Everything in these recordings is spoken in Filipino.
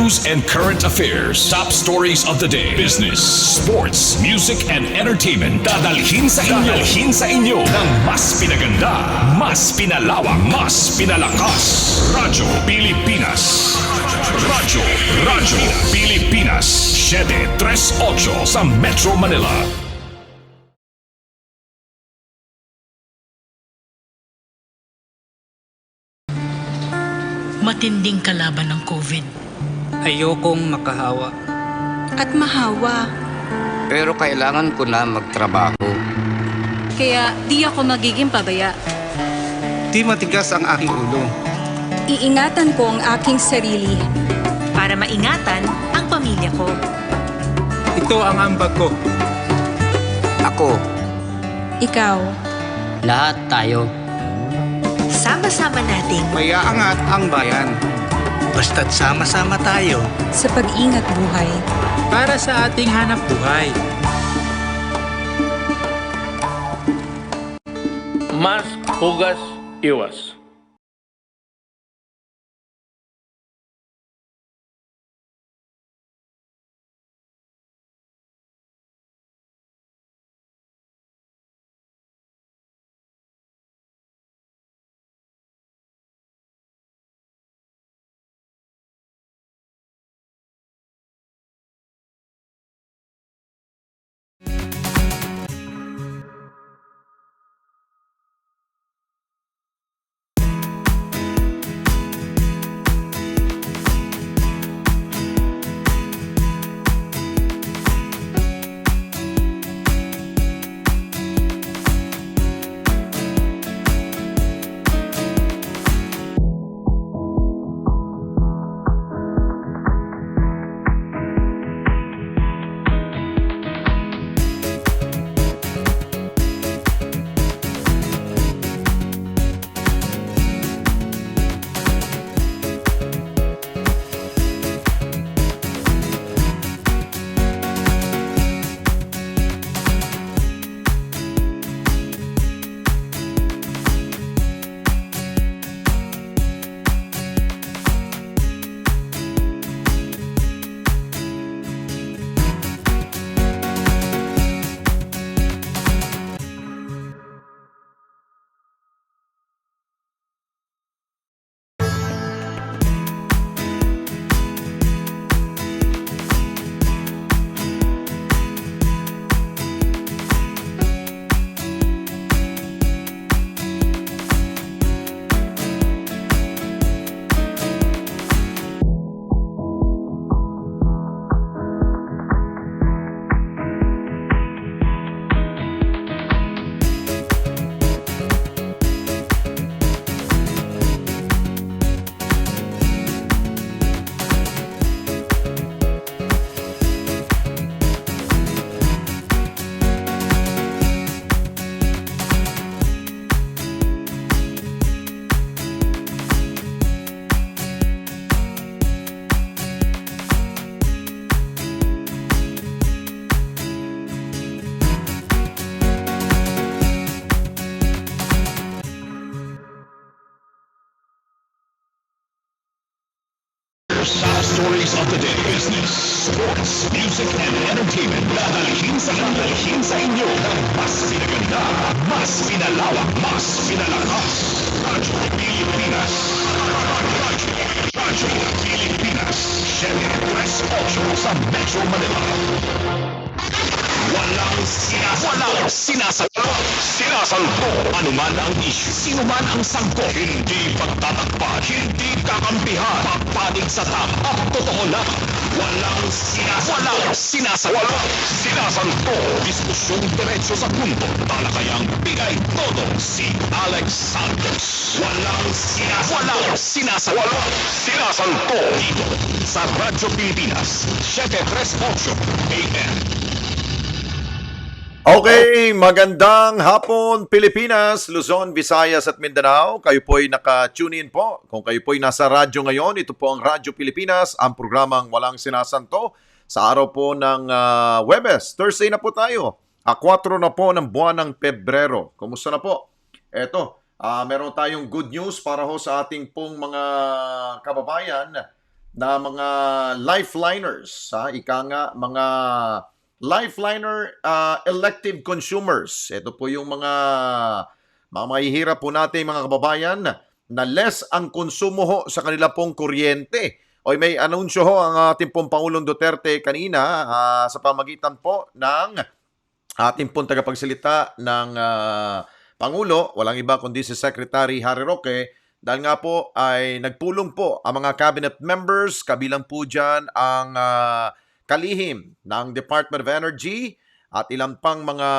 news and current affairs, top stories of the day, business, sports, music, and entertainment. Dadalhin sa inyo ng mas pinaganda, mas pinalawak, mas pinalakas. Radyo Pilipinas. Radyo Pilipinas. 738 sa Metro Manila. Matinding kalaban ng COVID. Ayokong makahawa. At mahawa. Pero kailangan ko na magtrabaho. Kaya di ako magiging pabaya. Di matigas ang aking ulo. Iingatan ko ang aking sarili. Para maingatan ang pamilya ko. Ito ang ambag ko. Ako, Ikaw. lahat tayo. Sama-sama nating Mayaangat ang bayan. Basta't sama-sama tayo. Sa pag-ingat buhay. Para sa ating hanap buhay. Mas hugas iwas. Top stories of the day, business, sports, music, and entertainment. Dadalhin sa inyo ng mas pinaganda, mas pinalawak, mas pinalakas. Radyo Pilipinas. Radyo Pilipinas. 738 sa Metro Manila. Walang sinasalpo. Anuman ang issue, sino man ang sangkot, hindi pagtatakpan, hindi kakampihan, pagpanig sa tama at totoo lang. Walang sinasalpo. Diskusyong diretso sa punto, talakayang bigay todo si Alex Santos. Walang sinasalpo dito sa Radyo Pilipinas 738 AM. Okay, magandang hapon Pilipinas, Luzon, Visayas at Mindanao. Kayo po'y naka-tune in po. Kung kayo po'y nasa radyo ngayon, ito po ang Radyo Pilipinas, ang programang Walang Sinasanto sa araw po ng Huwebes. Thursday na po tayo. 4 na po ng buwan ng Pebrero. Kumusta na po? Eto, meron tayong good news para ho sa ating pong mga kababayan na mga lifeliners, ika nga mga lifeliner elective consumers. Ito po yung mga mahihirap po natin mga kababayan na less ang konsumo ho sa kanila pong kuryente. O may anunsyo ho ang ating pong Pangulong Duterte kanina sa pamagitan po ng ating pong tagapagsalita ng Pangulo, walang iba kundi si Secretary Harry Roque, dahil nga po ay nagpulong po ang mga cabinet members, kabilang po dyan ang kalihim ng Department of Energy at ilang pang mga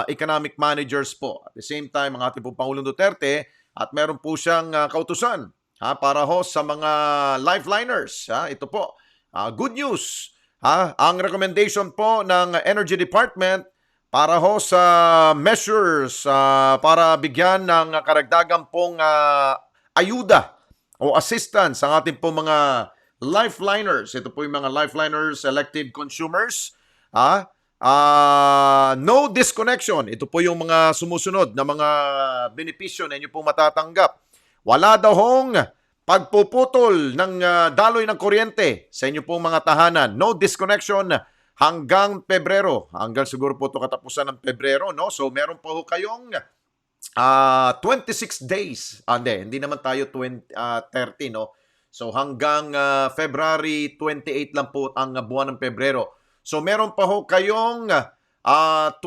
economic managers po. At the same time, ang ating pong Pangulong Duterte at meron po siyang kautusan para ho sa mga lifeliners. Ito po, good news. Ang recommendation po ng Energy Department para ho sa measures para bigyan ng karagdagang pong ayuda o assistance ang ating pong mga lifeliners. Ito po yung mga lifeliners, elective consumers. No disconnection. Ito po yung mga sumusunod na mga benepisyo na inyo pong matatanggap. Wala daw hong pagpuputol ng daloy ng kuryente sa inyo pong mga tahanan. No disconnection hanggang Pebrero. Hanggang siguro po ito katapusan ng Pebrero. No? So meron po kayong 26 days. Hindi naman tayo 30, no? So hanggang February 28 lang po ang buwan ng Pebrero. So meron pa ho kayong 24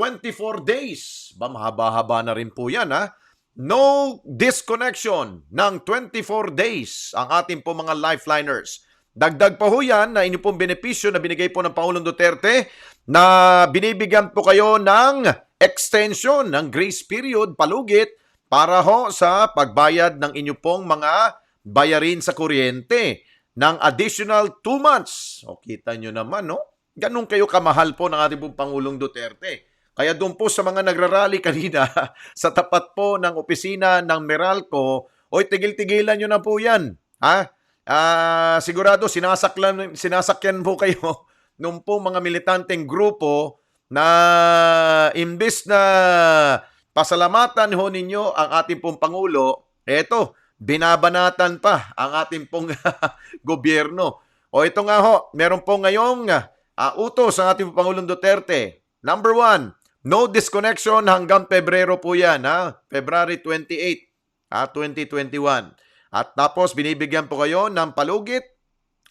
days. Mahaba-haba na rin po yan, ha? No disconnection ng 24 days ang ating po mga lifeliners. Dagdag pa ho yan na inyo pong benepisyo na binigay po ng Pangulong Duterte na binibigyan po kayo ng extension ng grace period, palugit, para ho sa pagbayad ng inyo pong mga bayarin sa kuryente ng additional 2 months. O kita nyo naman, no? Ganun kayo kamahal po ng ating pong Pangulong Duterte. Kaya doon po sa mga nagrarally kanina sa tapat po ng opisina ng Meralco, oy, tigil-tigilan nyo na po yan. Sigurado sinasakyan po kayo nung po mga militanteng grupo na imbis na pasalamatan ho ninyo ang ating pong Pangulo, eto, binabanatan pa ang ating pong gobyerno. O ito nga ho, meron po ngayong utos ang ating Pangulong Duterte. Number 1, no disconnection hanggang Pebrero po yan, February 28, 2021. At tapos binibigyan po kayo ng palugit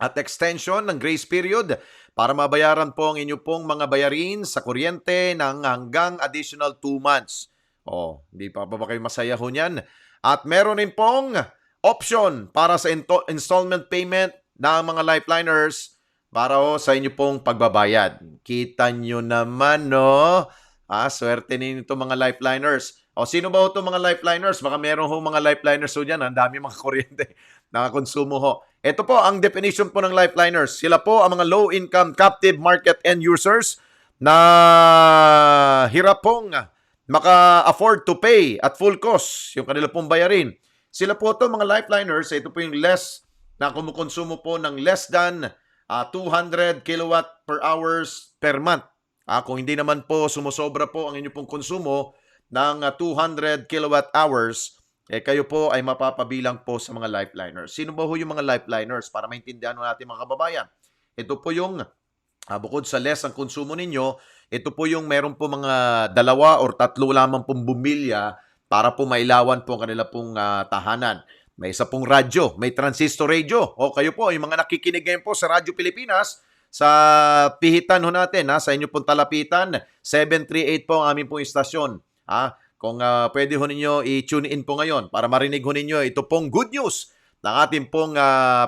at extension ng grace period para mabayaran po ang inyo pong mga bayarin sa kuryente ng hanggang additional 2 months. Hindi pa ba kayo masaya ho niyan? At meron din pong option para sa installment payment ng mga lifeliners para ho sa inyo pong pagbabayad. Kita nyo naman, no? Swerte ninyo itong mga lifeliners. Sino ba itong mga lifeliners? Baka meron ho mga lifeliners ho dyan. Ang dami mga kuryente na konsumo ho. Ito po ang definition po ng lifeliners. Sila po ang mga low-income captive market end users na hirap pong maka-afford to pay at full cost yung kanila pong bayarin. Sila po itong mga lifeliners. Ito po yung less na kumukonsumo po ng less than 200 kilowatt per hours per month. Kung hindi naman po sumusobra po ang inyo pong konsumo ng 200 kilowatt hours, kayo po ay mapapabilang po sa mga lifeliners. Sino ba ho yung mga lifeliners? Para maintindihan natin mga kababayan. Ito po yung, bukod sa less ang konsumo ninyo, ito po yung meron po mga 2 or 3 lamang pong bumilya para po mailawan po ang kanila pong tahanan. May isa pong radyo, may transistor radio. Kayo po, yung mga nakikinig ngayon po sa Radyo Pilipinas, sa pihitan ho natin, sa inyo pong talapitan, 738 po ang aming pong istasyon. Kung pwede ho ninyo i-tune in po ngayon para marinig ho ninyo ito pong good news ng ating pong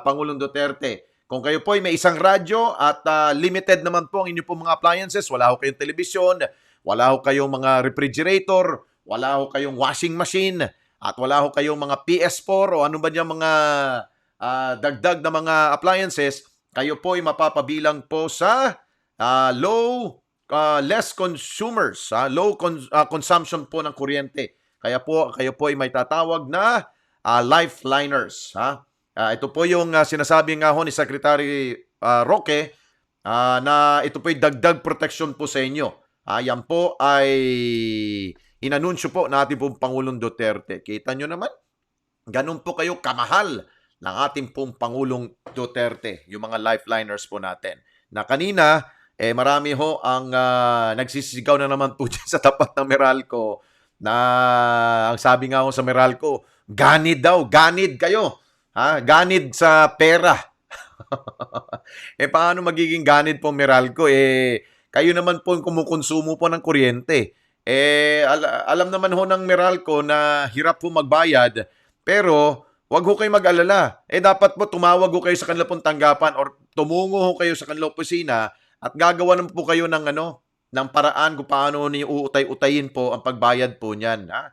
Pangulong Duterte. Kung kayo po ay may isang radyo at limited naman po ang inyo pong mga appliances, wala ho kayong telebisyon, wala ho kayong mga refrigerator, wala ho kayong washing machine, at wala ho kayong mga PS4 o ano ba niya mga dagdag na mga appliances, kayo po ay mapapabilang po sa less consumers, low consumption po ng kuryente. Kaya po kayo po ay may tatawag na lifeliners. Ito po yung sinasabi nga ho ni Secretary Roque na ito po ay dagdag protection po sa inyo. Yan po ay inanunsyo po natin po Pangulong Duterte. Kita nyo naman, ganun po kayo kamahal ng ating pong Pangulong Duterte, yung mga lifeliners po natin. Na kanina, marami ho ang nagsisigaw na naman po dyan sa tapat ng Meralco na ang sabi nga ho sa Meralco, ganid daw, ganid kayo. Ha? Ganid sa pera. Paano magiging ganid po Meralco? Kayo naman po kumukonsumo po ng kuryente. Alam naman ho ng Meralco na hirap po magbayad, pero wag ho kayo mag-alala. Dapat po tumawag ho kayo sa kanila pong tanggapan or tumungo ho kayo sa kanilang opisina at gagawa naman po kayo ng ng paraan kung paano niyo uutay-utayin po ang pagbayad po niyan. Ha?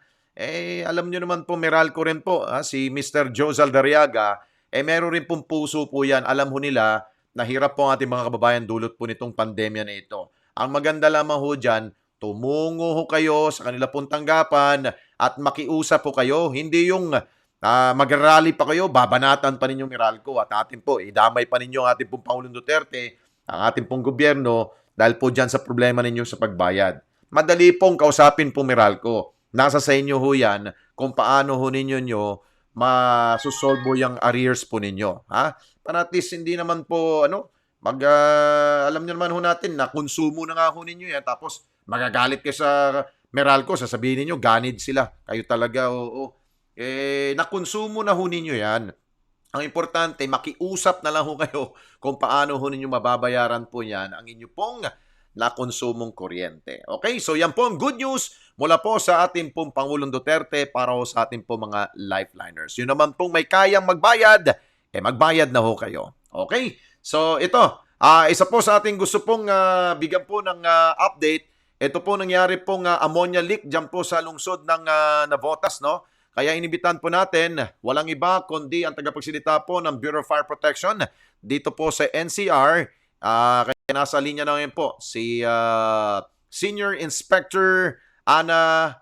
Alam niyo naman po Meralco rin po, si Mr. Joe Zaldariaga, meron rin pong puso po yan. Alam ho nila na hirap po ang ating mga kababayan dulot po nitong pandemya na ito. Ang maganda lamang ho dyan, tumungo ho kayo sa kanila pong tanggapan at makiusap po kayo. Hindi yung mag-rally pa kayo, babanatan pa ninyo Meralco at atin po, idamay pa ninyo ang ating pong Pangulong Duterte, ang ating pong gobyerno dahil po dyan sa problema ninyo sa pagbayad. Madali pong kausapin po Meralco. Nasa sa inyo ho yan kung paano ho ninyo masusolve yung arrears po ninyo. Ha? Para at least hindi naman po, alam nyo naman ho natin na konsumo na nga ho ninyo yan tapos magagalit kayo sa Meralco, sasabihin ninyo, ganid sila. Kayo talaga, nakonsumo na ho ninyo yan. Ang importante, makiusap na lang ho kayo kung paano ho ninyo mababayaran po yan ang inyo pong nakonsumong kuryente. Okay, so yan po ang good news mula po sa ating pong Pangulong Duterte para ho sa ating pong mga lifeliners. Yun naman pong may kayang magbayad, magbayad na ho kayo. Okay, so ito, isa po sa ating gusto pong bigyan po ng update. Ito po nangyari pong ammonia leak dyan po sa lungsod ng Navotas, no? Kaya inibitan po natin, walang iba kundi ang tagapagsalita po ng Bureau of Fire Protection dito po sa NCR. Kaya nasa linya na ngayon po si Senior Inspector Ana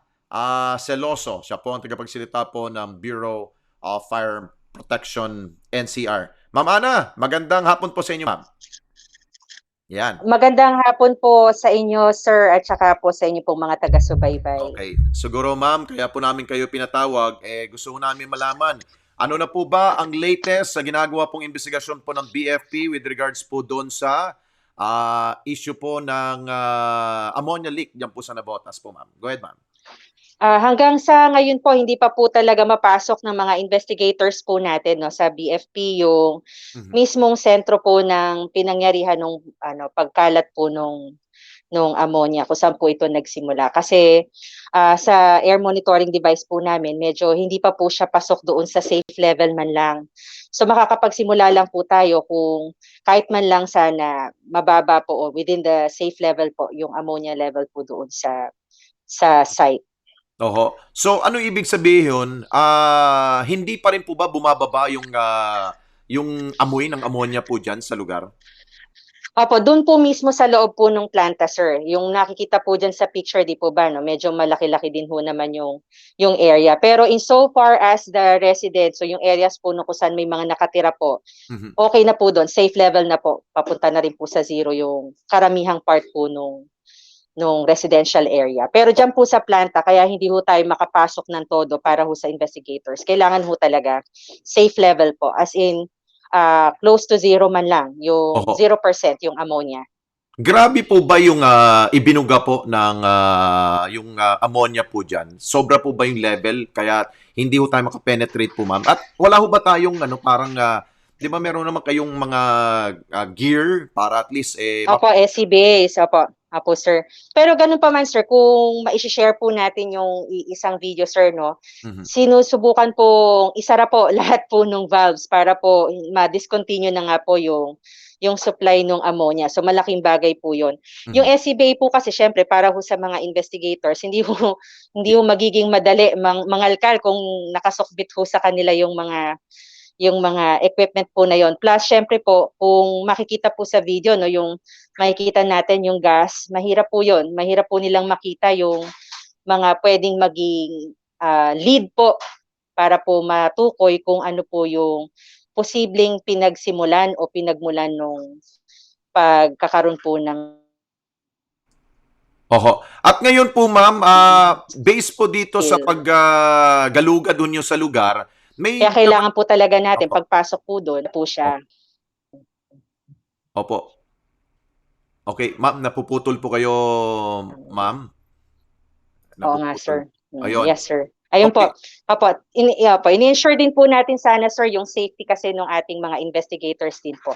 Celoso. Siya po ang tagapagsalita po ng Bureau of Fire Protection NCR. Ma'am Ana, magandang hapon po sa inyo, ma'am. Yan. Magandang hapon po sa inyo, sir, at saka po sa inyo pong mga taga-subaybay. Okay. Siguro, ma'am, kaya po namin kayo pinatawag, gusto namin malaman, ano na po ba ang latest sa ginagawa pong investigasyon po ng BFP with regards po doon sa issue po ng ammonia leak dyan po sa Navotas po, ma'am. Go ahead, ma'am. Hanggang sa ngayon po, hindi pa po talaga mapasok ng mga investigators po natin, no, sa BFP yung mismong sentro po ng pinangyarihan ng pagkalat po nung ammonia, kung saan po ito nagsimula. Kasi sa air monitoring device po namin, medyo hindi pa po siya pasok doon sa safe level man lang. So makakapagsimula lang po tayo kung kahit man lang sana mababa po o within the safe level po yung ammonia level po doon sa site. Oho. So ano ibig sabihin? Hindi pa rin po ba bumababa yung amoy ng ammonia po dyan sa lugar? Opo, doon po mismo sa loob po ng planta, sir. Yung nakikita po dyan sa picture, di po ba, no? Medyo malaki-laki din ho naman yung area. Pero in so far as the residents, so yung areas po no, kung saan may mga nakatira po, okay na po doon. Safe level na po. Papunta na rin po sa zero yung karamihang part po nung residential area. Pero dyan po sa planta, kaya hindi ho tayo makapasok ng todo para ho sa investigators. Kailangan ho talaga safe level po. As in, close to zero man lang, yung 0% yung ammonia. Grabe po ba yung ibinuga po ng yung ammonia po dyan? Sobra po ba yung level? Kaya hindi ho tayo makapenetrate po, ma'am. At wala ho ba tayong parang, di ba meron naman kayong mga gear para at least Opo, SCBAs, opo. Apo, sir. Pero ganun pa man, sir, kung ma-share po natin yung isang video, sir, no? Sinusubukan pong isara po lahat po ng valves para po ma-discontinue na nga po yung supply ng ammonia. So malaking bagay po 'yon. Yung SCBA po kasi syempre para ho sa mga investigators, hindi ho magiging madali mangalkal kung nakasukbit ho sa kanila yung mga equipment po na yon. Plus, syempre po, kung makikita po sa video, no, yung makikita natin yung gas, mahirap po yon. Mahirap po nilang makita yung mga pwedeng maging lead po para po matukoy kung ano po yung posibleng pinagsimulan o pinagmulan nung pagkakaroon po ng Oho. At ngayon po, ma'am, based po dito sa paggalugad nyo sa lugar, May Kaya kailangan po talaga natin Opo. pagpasok po doon po siya. Opo. Okay, ma'am, napuputol po kayo, ma'am. Oo nga, Napuputol. sir. Ayun. Yes, sir. Ayun Okay. po. Opo, ini-ensure din po natin sana, sir, yung safety kasi ng ating mga investigators din po.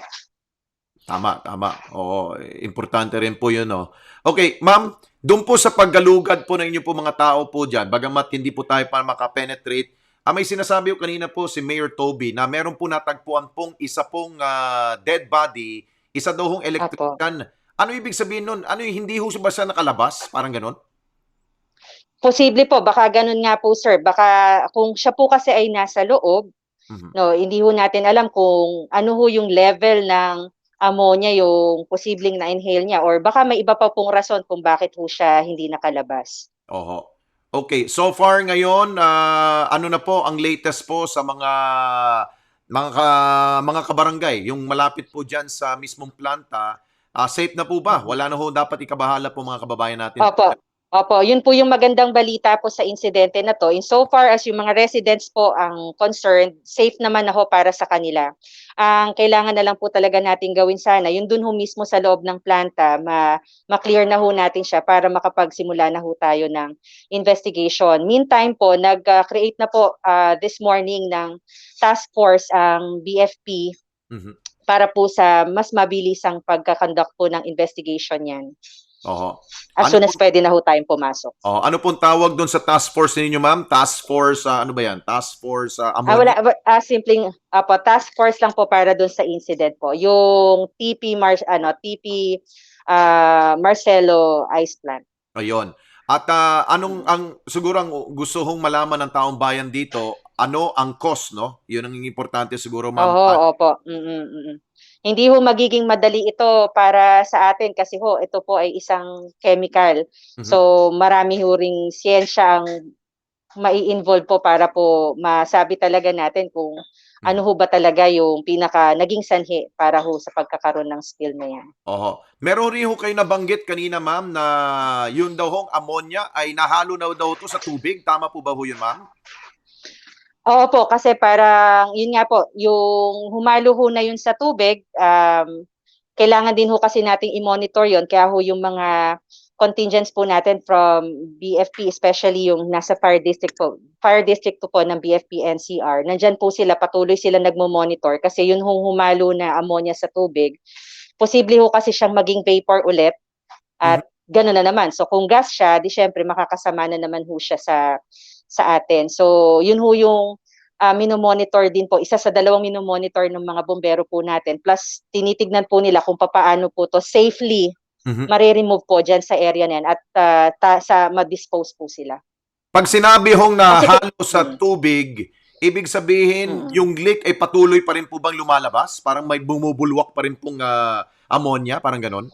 Tama, tama. Oo, importante rin po yun, no? Okay, ma'am, doon po sa paggalugad po ng inyo po mga tao po dyan, bagamat hindi po tayo para makapenetrate, may sinasabi ko kanina po si Mayor Toby na meron po natagpuan pong isa pong dead body, isa daw hong electrician. Ano ibig sabihin nun? Ano hindi ho ba siya nakalabas? Parang ganon? Posible po, baka ganun nga po, sir. Baka kung siya po kasi ay nasa loob, no, hindi ho natin alam kung ano ho yung level ng ammonia yung posibleng na-inhale niya or baka may iba pa pong rason kung bakit ho siya hindi nakalabas. Oho. Okay, so far ngayon, ano na po ang latest po sa mga kabarangay, yung malapit po diyan sa mismong planta, safe na po ba? Wala na ho dapat ikabahala po mga kababayan natin. Opo. Opo, yun po yung magandang balita po sa insidente na to. In so far as yung mga residents po ang concerned, safe naman na ho para sa kanila. Ang kailangan na lang po talaga natin gawin sana, yung dun ho mismo sa loob ng planta, ma-clear na ho natin siya para makapagsimula na ho tayo ng investigation. Meantime po, nag-create na po this morning ng task force ang BFP para po sa mas mabilisang pagkakandak po ng investigation yan. Oho. As soon as pwede na ho tayong pumasok. Ano pong tawag doon sa task force ninyo, ma'am? Task force, ano ba yan? Task force ammonia? Simpleng task force lang po para doon sa incident po. Yung TP Marcelo Ice Plant. Ayun. At siguro ang gusto hong malaman ng taong bayan dito, ano ang cost, no? Yun ang importante siguro, ma'am. Opo. Hindi ho magiging madali ito para sa atin kasi ho, ito po ay isang chemical. So marami ho ring siyensya ang mai-involve po para po masabi talaga natin kung ano ho ba talaga yung pinaka naging sanhi para ho sa pagkakaroon ng spill na yan. Oho. Meron rin ho kayo nabanggit kanina, ma'am, na yun daw hong ammonia ay nahalo na daw to sa tubig. Tama po ba ho yun, ma'am? Oo po, kasi parang, yun nga po, yung humalo ho na yun sa tubig, kailangan din ho kasi nating i-monitor yun. Kaya ho yung mga contingents po natin from BFP, especially yung nasa fire district po ng BFP NCR, nandyan po sila, patuloy sila nagmo-monitor kasi yun hong humalo na ammonia sa tubig. Posible ho kasi siyang maging vapor ulit at gano'n na naman. So kung gas siya, di syempre makakasama na naman ho siya sa atin. So yun ho yung minomonitor din po, isa sa dalawang minomonitor ng mga bombero po natin. Plus tinitignan po nila kung paano po to safely mare-remove po dyan sa area na yan at ma-dispose po sila. Pag sinabi hong nahalo sa tubig, ibig sabihin yung leak ay patuloy pa rin po bang lumalabas? Parang may bumubulwak pa rin pong ammonia, parang ganon?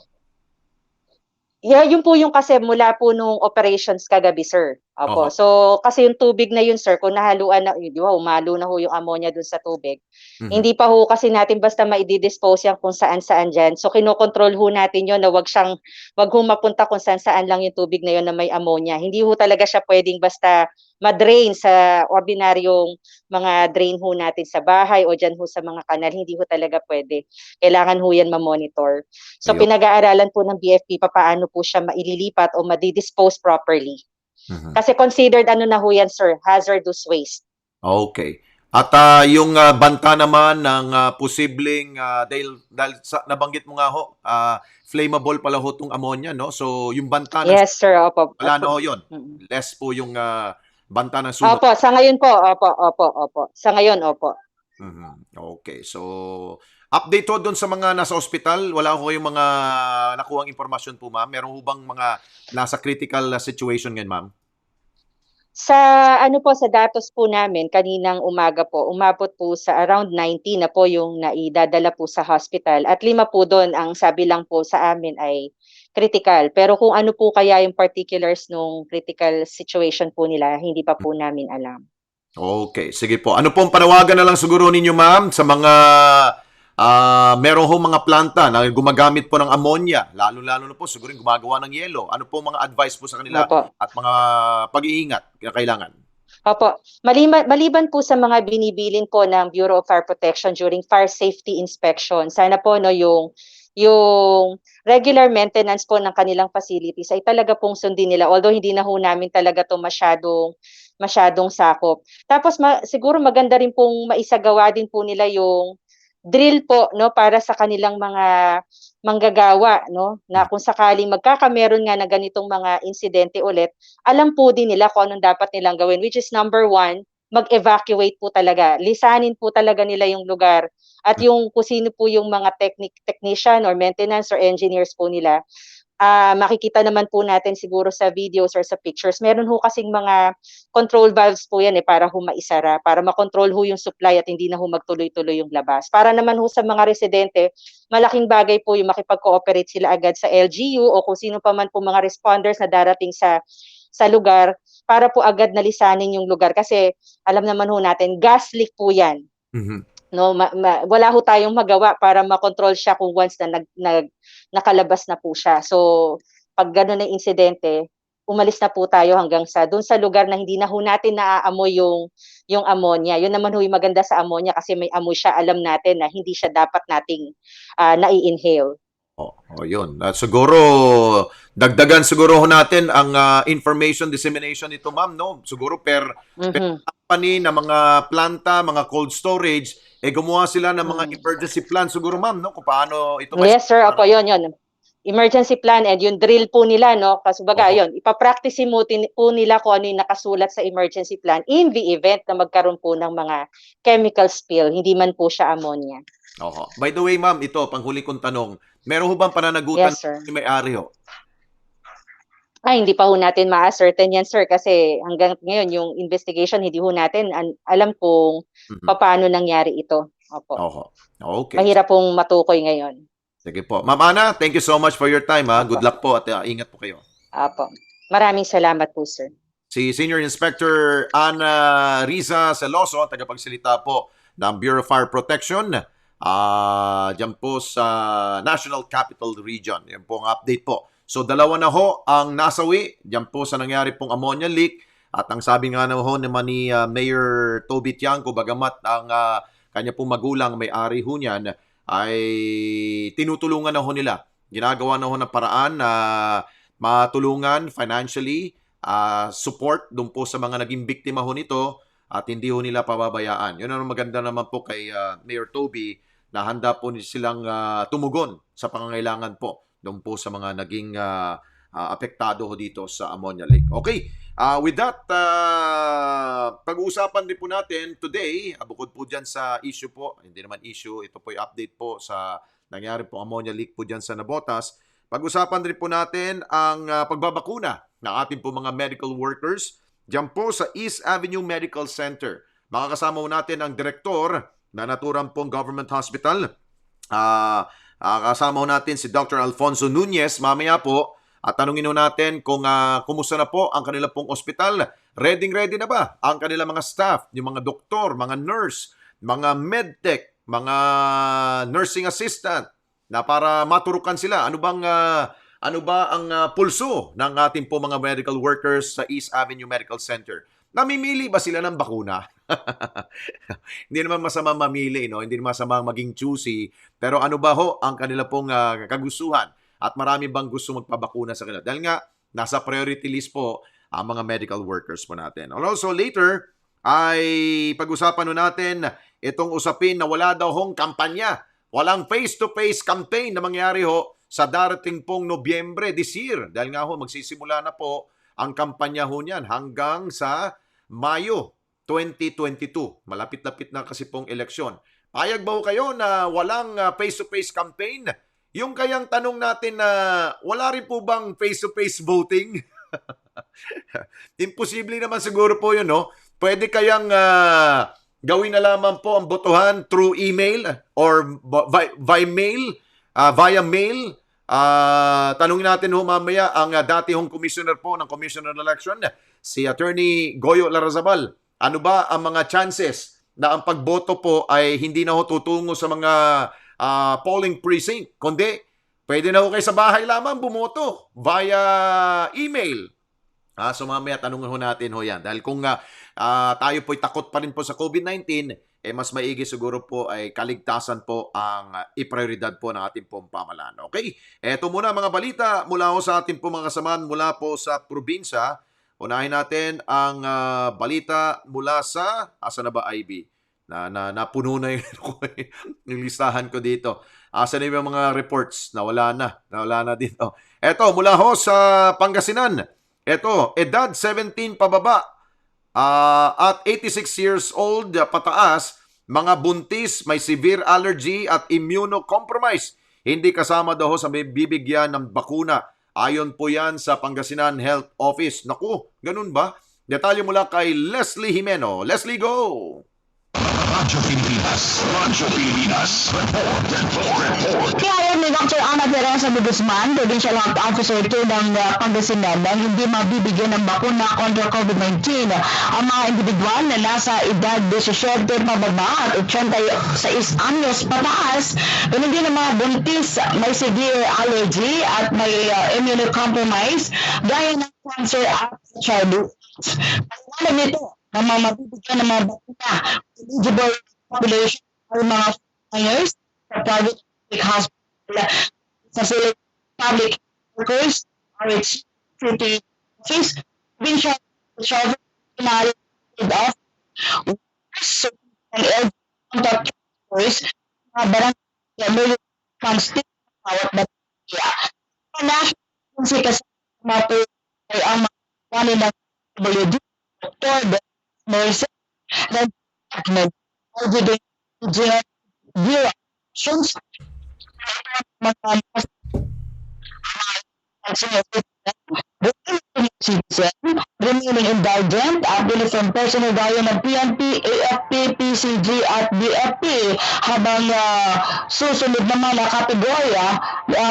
Yeah, yun po yung kasi mula po nung operations kagabi, sir. Opo. Oho. So, kasi yung tubig na yun, sir, kung nahaluan na, di ba, umalo na ho yung ammonia dun sa tubig. Hindi pa ho kasi natin basta ma-dispose yan kung saan-saan dyan. So, kinokontrol ho natin yun na wag ho mapunta kung saan-saan lang yung tubig na yun na may ammonia. Hindi ho talaga siya pwedeng basta ma-drain sa ordinaryong mga drain ho natin sa bahay o dyan ho sa mga kanal. Hindi ho talaga pwede. Kailangan ho yan ma-monitor. So, Ayun. pinag-aaralan po ng BFP paano po siya maililipat o ma-dispose properly. Kasi considered na ho yan, sir, hazardous waste. Okay. At yung banta naman ng posibleng, dahil nabanggit mo nga ho, flammable pala ho itong ammonia, no? So, yung banta ng Yes, sir. Opo. wala na ho yun. Less po yung banta ng sunog. Opo, sa ngayon po. Opo. Sa ngayon, opo. Okay. So, update ho doon sa mga nasa ospital. Wala ho kayong mga nakuhang impormasyon po, ma'am? Meron ho bang mga nasa critical situation ngayon, ma'am? Sa sa datos po namin kaninang umaga po, umabot po sa around 90 na po yung naidadala po sa hospital at 5 po doon ang sabi lang po sa amin ay critical. Pero kung ano po kaya yung particulars nung critical situation po nila, hindi pa po namin alam. Okay, sige po. Ano pong panawagan na lang siguro ninyo, ma'am, sa mga meron ho mga planta na gumagamit po ng ammonia, lalo-lalo na po siguro gumagawa ng yelo. Ano po mga advice po sa kanila Opo. at mga pag-iingat na kailangan? Opo. Maliban po sa mga binibilin po ng Bureau of Fire Protection during fire safety inspection, sana po no yung regular maintenance po ng kanilang facilities ay talaga pong sundin nila. Although hindi na ho namin talaga 'to masyadong sakop. Tapos siguro maganda rin pong maisagawa din po nila yung drill po no para sa kanilang mga manggagawa no na kung sakaling magkakameron nga na ganitong mga insidente ulit, alam po din nila kung anong dapat nilang gawin, which is number one, mag-evacuate po talaga. Lisanin po talaga nila yung lugar at yung kung sino po yung mga technician or maintenance or engineers po nila. Makikita naman po natin siguro sa videos or sa pictures. Meron ho kasing mga control valves po yan para ho maisara, para makontrol ho yung supply at hindi na ho magtuloy-tuloy yung labas. Para naman ho sa mga residente, malaking bagay po yung makipag-cooperate sila agad sa LGU o kung sino pa man po mga responders na darating sa lugar para po agad nalisanin yung lugar. Kasi alam naman ho natin, gas leak po yan. No, wala ho tayong magawa para makontrol siya kung once na nakalabas na po siya. So, pag gano'n na insidente, umalis na po tayo hanggang sa doon sa lugar na hindi na ho natin naaamoy yung ammonia. Yun naman ho yung maganda sa ammonia kasi may amoy siya, alam natin na hindi siya dapat nating nai-inhale. Yun. Siguro, dagdagan siguro ho natin ang information dissemination nito, ma'am, no? Siguro per company na mga planta, mga cold storage, gumawa sila ng mga emergency plan siguro, ma'am, no? Kung paano ito. Yes, sir. Opo, yun. Emergency plan and yung drill po nila, no? Kasi baga, yun, ipapractice mo po nila kung ano yung nakasulat sa emergency plan in the event na magkaroon po ng mga chemical spill, hindi man po siya ammonia. By the way, ma'am, ito, panghuli kong tanong, meron ho bang pananagutan Yes, sir. ni may-ari ho? Hindi pa ho natin ma-ascertain yan, sir, kasi hanggang ngayon yung investigation, hindi ho natin alam kung paano nangyari ito. Opo. Okay. Mahirap pong matukoy ngayon. Sige po. Ma'am Ana, thank you so much for your time. Good luck po at ingat po kayo. Opo. Maraming salamat po, sir. Si Senior Inspector Ana Riza Celoso, tagapagsalita po ng Bureau of Fire Protection, dyan po sa National Capital Region. Yan po ang update po. So, dalawa na ho ang nasawi dyan po sa nangyari pong ammonia leak. At ang sabi nga na ho naman ni Mayor Toby Tiangco, bagamat ang kanya pong magulang may-ari ho niyan, ay tinutulungan na ho nila. Ginagawa na ho ng paraan na matulungan financially, support doon po sa mga naging biktima ho nito at hindi ho nila pababayaan. Yun ang maganda naman po kay Mayor Toby na handa po silang tumugon sa pangangailangan po doon po sa mga naging apektado ho dito sa ammonia leak. Okay, with that, pag-uusapan din po natin today, bukod po dyan sa issue po, hindi naman issue, ito po yung update po sa nangyari po ammonia leak po dyan sa Navotas. Pag-usapan din po natin ang pagbabakuna ng ating po mga medical workers dyan po sa East Avenue Medical Center. Makakasama po natin ang direktor na naturang pong government hospital. Kasama ho natin si Dr. Alfonso Nunez mamaya po at tanungin ho natin kung kumusta na po ang kanila pong ospital. Ready na ba ang kanilang mga staff, yung mga doktor, mga nurse, mga medtech, mga nursing assistant na para maturukan sila ano ba ang pulso ng ating po mga medical workers sa East Avenue Medical Center. Namimili ba sila ng bakuna? Hindi naman masama mamili, no? Hindi naman masama maging choosy. Pero ano ba ho ang kanila pong kagustuhan? At marami bang gusto magpabakuna sa kanila? Dahil nga, nasa priority list po ang mga medical workers po natin. Also later, ay pag-usapan natin itong usapin na wala daw hong kampanya. Walang face-to-face campaign na mangyari ho sa darating pong Nobyembre this year. Dahil nga ho, magsisimula na po ang kampanya ho niyan hanggang sa Mayo 2022. Malapit-lapit na kasi pong eleksyon. Payag ba ho kayo na walang face-to-face campaign? Yung kayang tanong natin na wala rin po bang face-to-face voting? Imposible naman siguro po yun, no? Pwede kayang gawin na lamang po ang botohan through email or via mail. Tanungin natin ho mamaya ang dati hong commissioner po ng Commission on Election, si Attorney Goyo Larrazabal. Ano ba ang mga chances na ang pagboto po ay hindi na ho tutungo sa mga polling precinct, kundi pwede na ho kayo sa bahay lamang bumoto via email So mamaya tanungin ho natin ho yan. Dahil kung tayo po'y takot pa rin po sa COVID-19, mas maigi siguro po ay kaligtasan po ang iprioridad po ng ating pong pamahalaan. Okay? Eto muna mga balita mula ho sa ating pong mga kasamahan mula po sa probinsya. Unahin natin ang balita mula sa, asa na ba IB? Napuno na yung listahan ko dito. Asa na yung mga reports? Nawala na dito. Eto, mula ho sa Pangasinan. Ito, edad 17 pababa at 86 years old pataas, mga buntis, may severe allergy at immunocompromised. Hindi kasama daw sa may bibigyan ng bakuna. Ayon po yan sa Pangasinan Health Office. Naku, ganun ba? Detalye mula kay Leslie Jimeno. Leslie, go! Radyo Pilipinas. Radyo Pilipinas. Report. Kaya ni Dr. Ana Teresa de Guzman, Provincial Health Officer ng Pangasinan, na hindi mabibigyan ng bakuna kontra COVID-19 ang mga individual na nasa edad 17 pababa at 86 anyos pataas, pero hindi ng mga buntis may severe allergy at may immunocompromised gaya ng cancer at HIV. Alam nito na mga mabibigyan ng mga bakuna eligible population ay mga years sa private hospital facility, public workers, RH, city office, provincial health of workers, and contact workers, mga barangay, constant bawat barangay. Sa national agency kasi ay ang mga nilang WD, doctor, nurse, department, actions, remaining indigent, ability from personal gaya ng PNP, AFP, PCG at BFP habang susunod naman na kategorya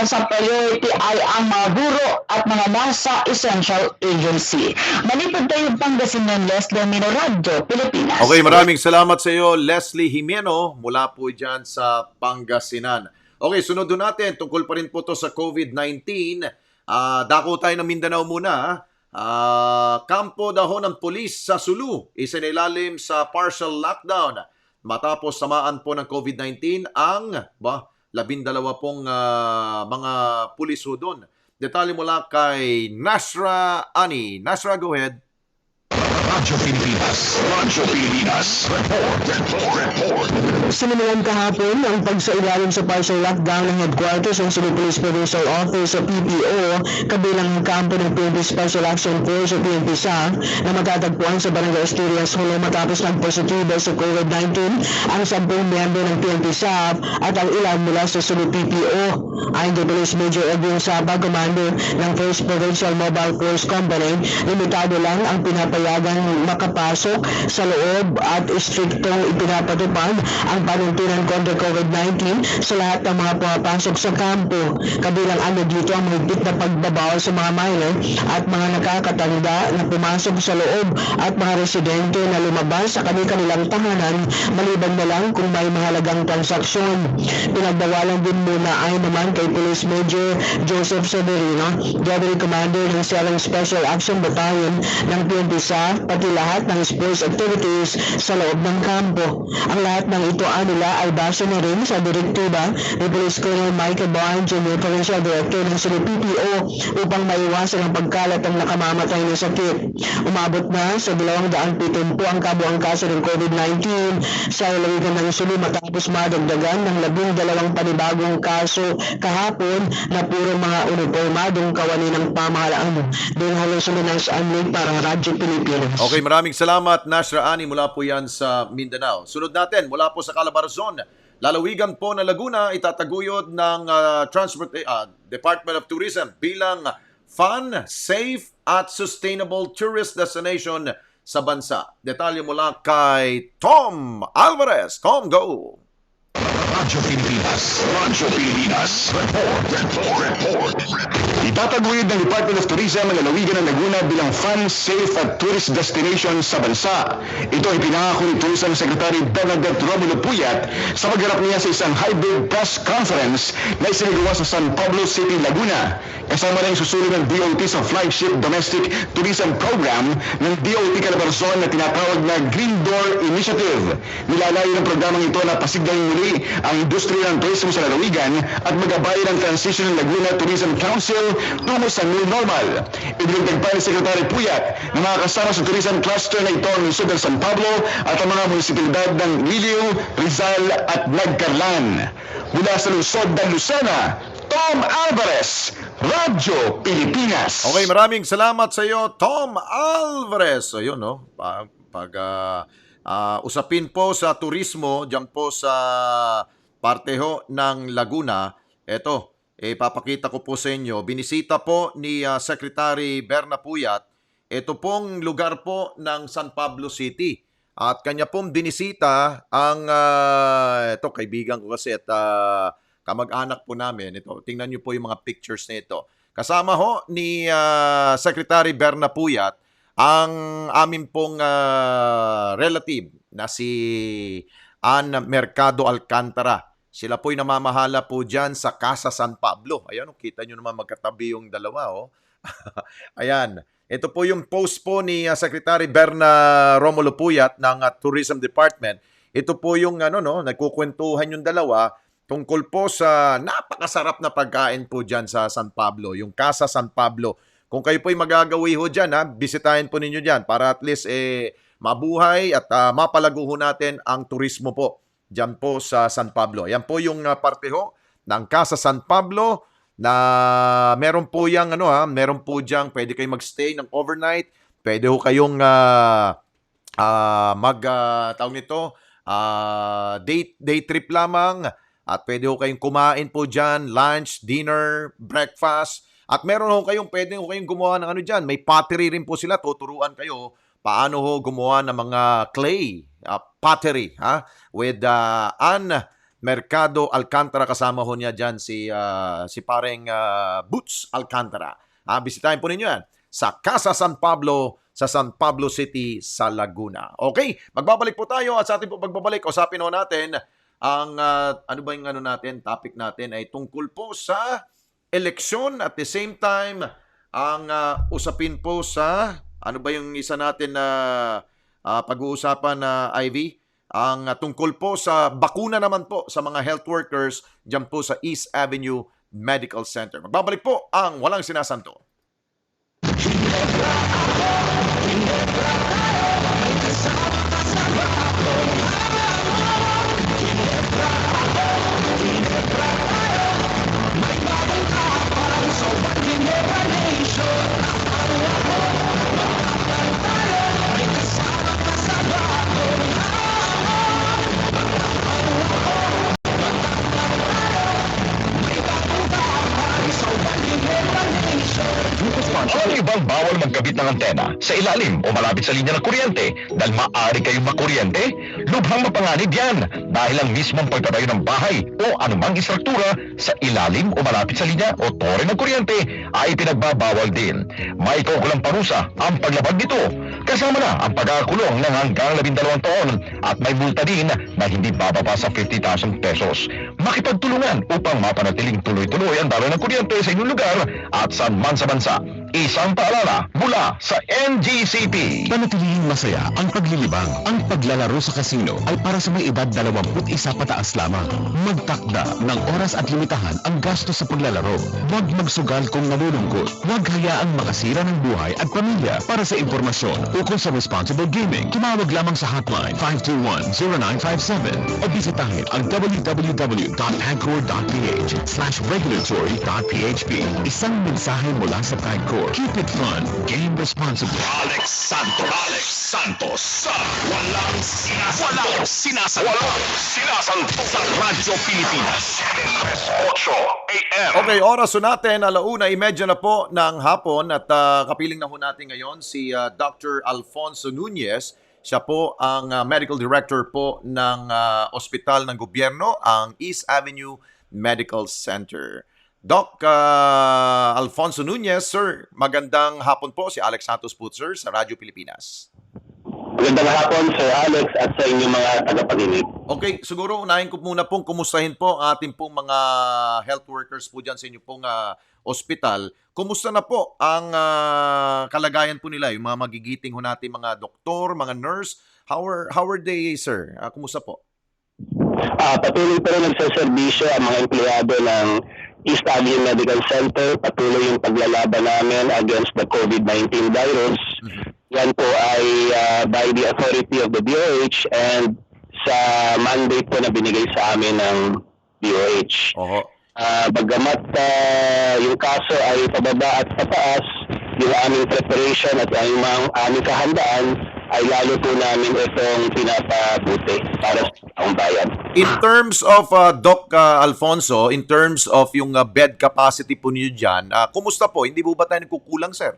sa priority ay ang mga guro at mga nasa essential agency. Malipad tayo Pangasinan, Leslie Jimeno, Radyo Pilipinas. Okay, maraming salamat sa iyo, Leslie Jimeno, mula po dyan sa Pangasinan. Okay, sunod doon natin, tungkol pa rin po to sa COVID-19. Dako tayo ng Mindanao muna. Kampo daw ng pulis sa Sulu, isinailalim sa partial lockdown matapos samaan po ng COVID-19 ang 12 pong mga pulis ho doon. Detalye mula kay Nasra Ani. Nasra, go ahead. Radyo Pilipinas. Radyo Pilipinas. Report. Sinimulan kahapon ang pagsailalim sa partial lockdown ng headquarters ng Cebu Police Provincial Office o PPO kabilang ang kampo ng PNP Special Action Force o PNP SAF na matatagpuan sa Barangay Asturias Holo matapos nagpositibo sa COVID-19 ang 10 miyembro ng PNP SAF at ang ilan mula sa Cebu PPO. Ayon kay Police Major Edwin Saba, Commander ng 1st Provincial Mobile Force Company, limitado lang ang pinapayagan makapasok sa loob at striktong ipinapatupad ang panuntunan kontra COVID-19 sa lahat ng mga pumapasok sa kampo. Kabilang ano dito ang mahigpit na pagbabawal sa mga minor at mga nakakatanda na pumasok sa loob at mga residente na lumabas sa kanilang tahanan maliban na lang kung may mahalagang transaksyon. Pinagbawalan din muna ay naman kay Police Major Joseph Severino, Deputy Commander ng Selang Special Action Battalion ng PNP SAF, pati lahat ng sports activities sa loob ng kampo. Ang lahat ng ito nila ay base na rin sa direktiba ni Police Colonel Michael Bohan Jr., Provincial Director ng Cebu PPO upang maiwasan ang pagkalat ng nakamamatay na sakit. Umabot na sa 270 ang kabuang kaso ng COVID-19 sa lalawigan ng Cebu matapos madagdagan ng 12 panibagong kaso kahapon na puro mga uniformadong kawani ng pamahalaan. Doon halusunod ng Anlig para Radyo Pilipinas. Okay, maraming salamat, Nasra Ani, mula po yan sa Mindanao. Sunod natin, mula po sa Calabarzon, lalawigan po na Laguna, itataguyod ng Department of Tourism bilang fun, safe at sustainable tourist destination sa bansa. Detalye mula kay Tom Alvarez. Tom, go! Radyo Pilipinas. Radyo Pilipinas. Report. Itataguyod ng Department of Tourism ang lalawigan ng Laguna bilang fun, safe at tourist destination sa bansa. Ito ay pinangako ni Tourism Secretary Bernadette Romulo Puyat sa pagharap niya sa isang hybrid press conference na isinagawa sa San Pablo City, Laguna. Kasama rin susunod ng DOT sa flagship domestic tourism program ng DOT Calabarzon na tinatawag na Green Door Initiative. Nilalayo ng programang ito na pasigdahin muli ang industriya ng turismo sa lalawigan at magabayan ang transition ng Laguna Tourism Council tungo sa new normal. Idinagdag pa ni Secretary Puyat na makakasama sa tourism cluster na ito ang lungsod ng San Pablo at ang mga munisipalidad ng Liliw, Rizal at Nagcarlan. Mula sa lungsod ng Lucena, Tom Alvarez, Radyo Pilipinas. Okay, maraming salamat sa iyo, Tom Alvarez. Ayun, no? Usapin po sa turismo, dyan po sa parteho ng Laguna. Eto, papakita ko po sa inyo. Binisita po ni Secretary Berna Puyat. Ito pong lugar po ng San Pablo City. At kanya pong binisita ang, ito, kaibigan ko kasi at kamag-anak po namin. Ito, tingnan niyo po yung mga pictures nito. Kasama ho ni Secretary Berna Puyat ang amin pong relative na si Ann Mercado Alcantara. Sila po'y namamahala po dyan sa Casa San Pablo. Ayan, kita nyo naman magkatabi yung dalawa. Oh. Ayan. Ito po yung post po ni Secretary Berna Romulo Puyat ng Tourism Department. Ito po yung nagkukwentuhan yung dalawa tungkol po sa napakasarap na pagkain po dyan sa San Pablo, yung Casa San Pablo. Kung kayo po'y magagawi ho dyan, bisitahin po ninyo dyan para at least mabuhay at mapalago ho natin ang turismo po dyan po sa San Pablo. Yan po yung parte ho ng Casa San Pablo na meron po yang meron po diyang pwede kayong magstay ng overnight, pwede ho kayong tawag nito, day trip lamang. At pwede ho kayong kumain po dyan, lunch, dinner, breakfast. At meron ho kayong, pwede ho kayong gumawa ng dyan. May pottery rin po sila, tuturuan kayo paano ho gumawa ng mga clay, pottery, with Ann Mercado Alcantara. Kasama ho niya dyan si pareng Boots Alcantara. Bisitahin po ninyo yan sa Casa San Pablo, sa San Pablo City, sa Laguna. Okay, magbabalik po tayo at sa ating po pagbabalik, usapin ho natin ang topic natin ay tungkol po sa eleksyon at the same time ang usapin po sa yung isa natin na pag-uusapan na Ivy, ang tungkol po sa bakuna naman po sa mga health workers dyan po sa East Avenue Medical Center. Magbabalik po ang Walang Sinasanto. Alam niyo bang bawal magkabit ng antena sa ilalim o malapit sa linya ng kuryente dahil maaari kayong makuryente? Lubhang mapanganib yan dahil ang mismong pagtatayo ng bahay o anumang istruktura sa ilalim o malapit sa linya o tore ng kuryente ay pinagbabawal din. May kaukulang parusa ang paglabag nito. Kasama na ang pagkakakulong ng hanggang 12 taon at may multa din na hindi bababa sa 50,000 pesos. Makipagtulungan upang mapanatiling tuloy-tuloy ang daloy ng kuryente sa inyong lugar at saan man sa bansa. Isang paalala mula sa NGCP. Panatilihing masaya ang paglilibang. Ang paglalaro sa kasino ay para sa may edad 21 pataas lamang. Magtakda ng oras at limitahan ang gastos sa paglalaro. Huwag magsugal kung nalulungkot. Huwag hayaang makasira ng buhay at pamilya. Para sa impormasyon ukol sa responsible gaming, tumawag lamang sa hotline 521-0957 o bisitahin ang www.pagcor.ph/regulatory.php. Isang mensahe mula sa Pagcor. Keep it fun. Game responsibly. Alex Santos sa Walang Sinasanto sa Radyo Pilipinas 8 AM. Okay, oras natin 1:30 na po ng hapon at kapiling na ho natin ngayon si Dr. Alfonso Nunez. Siya po ang medical director po ng ospital ng gobyerno, ang East Avenue Medical Center. Doc Alfonso Nunez, sir, magandang hapon po. Si Alex Santos po, sir, sa Radyo Pilipinas. Magandang hapon, Sir Alex, at sa inyong mga tagapakinig. Okay, siguro unahin ko muna pong kumustahin po ang ating pong mga health workers po dyan sa inyo pong ospital. Kumusta na po ang kalagayan po nila, yung mga magigiting ho natin mga doktor, mga nurse? How are they, sir? Kumusta po? Patuloy pa rin nagsaservisyo ang mga empleyado ng East Avenue Medical Center. Patuloy yung paglalaban namin against the COVID-19 virus. Yan po ay by the authority of the DOH and sa mandate po na binigay sa amin ng DOH. Bagamat yung kaso ay pababa at pataas, yung aming preparation at yung aming kahandaan ay lalo po namin itong pinapabuti para sa taong bayan. In terms of, Doc Alfonso, in terms of yung bed capacity po niyo dyan, kumusta po? Hindi po ba tayo nagkukulang, sir?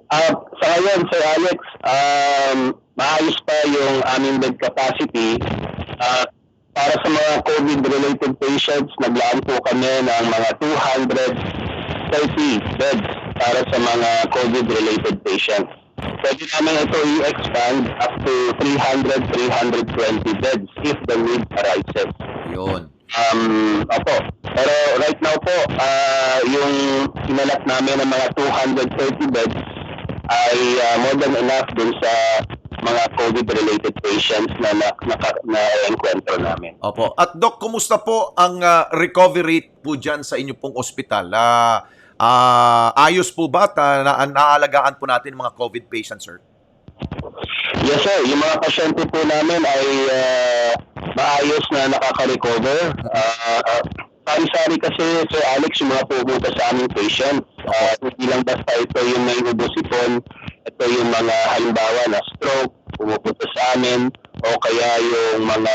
Sa ngayon, Sir Alex, maayos pa yung aming bed capacity. Para sa mga COVID-related patients, naglaan po kami ng mga 230 beds para sa mga COVID-related patients. Pwede namin ito i-expand up to 300-320 beds if the need arises. Yun. Opo. Pero right now po, yung sinalat namin ng mga 230 beds ay more than enough dun sa mga COVID-related patients na na-encuentro namin. Opo. At Doc, kumusta po ang recovery rate po dyan sa inyo pong ospital? Ayos po ba at naaalagaan po natin mga COVID patients, sir? Yes, sir. Yung mga pasyente po namin ay maayos na nakaka-recover. Sari-sari kasi, Sir Alex, yung mga pumunta sa aming patients. Hindi lang basta ito yung may ubosipon, ito yung mga halimbawa na stroke, pumupunta sa amin, o kaya yung mga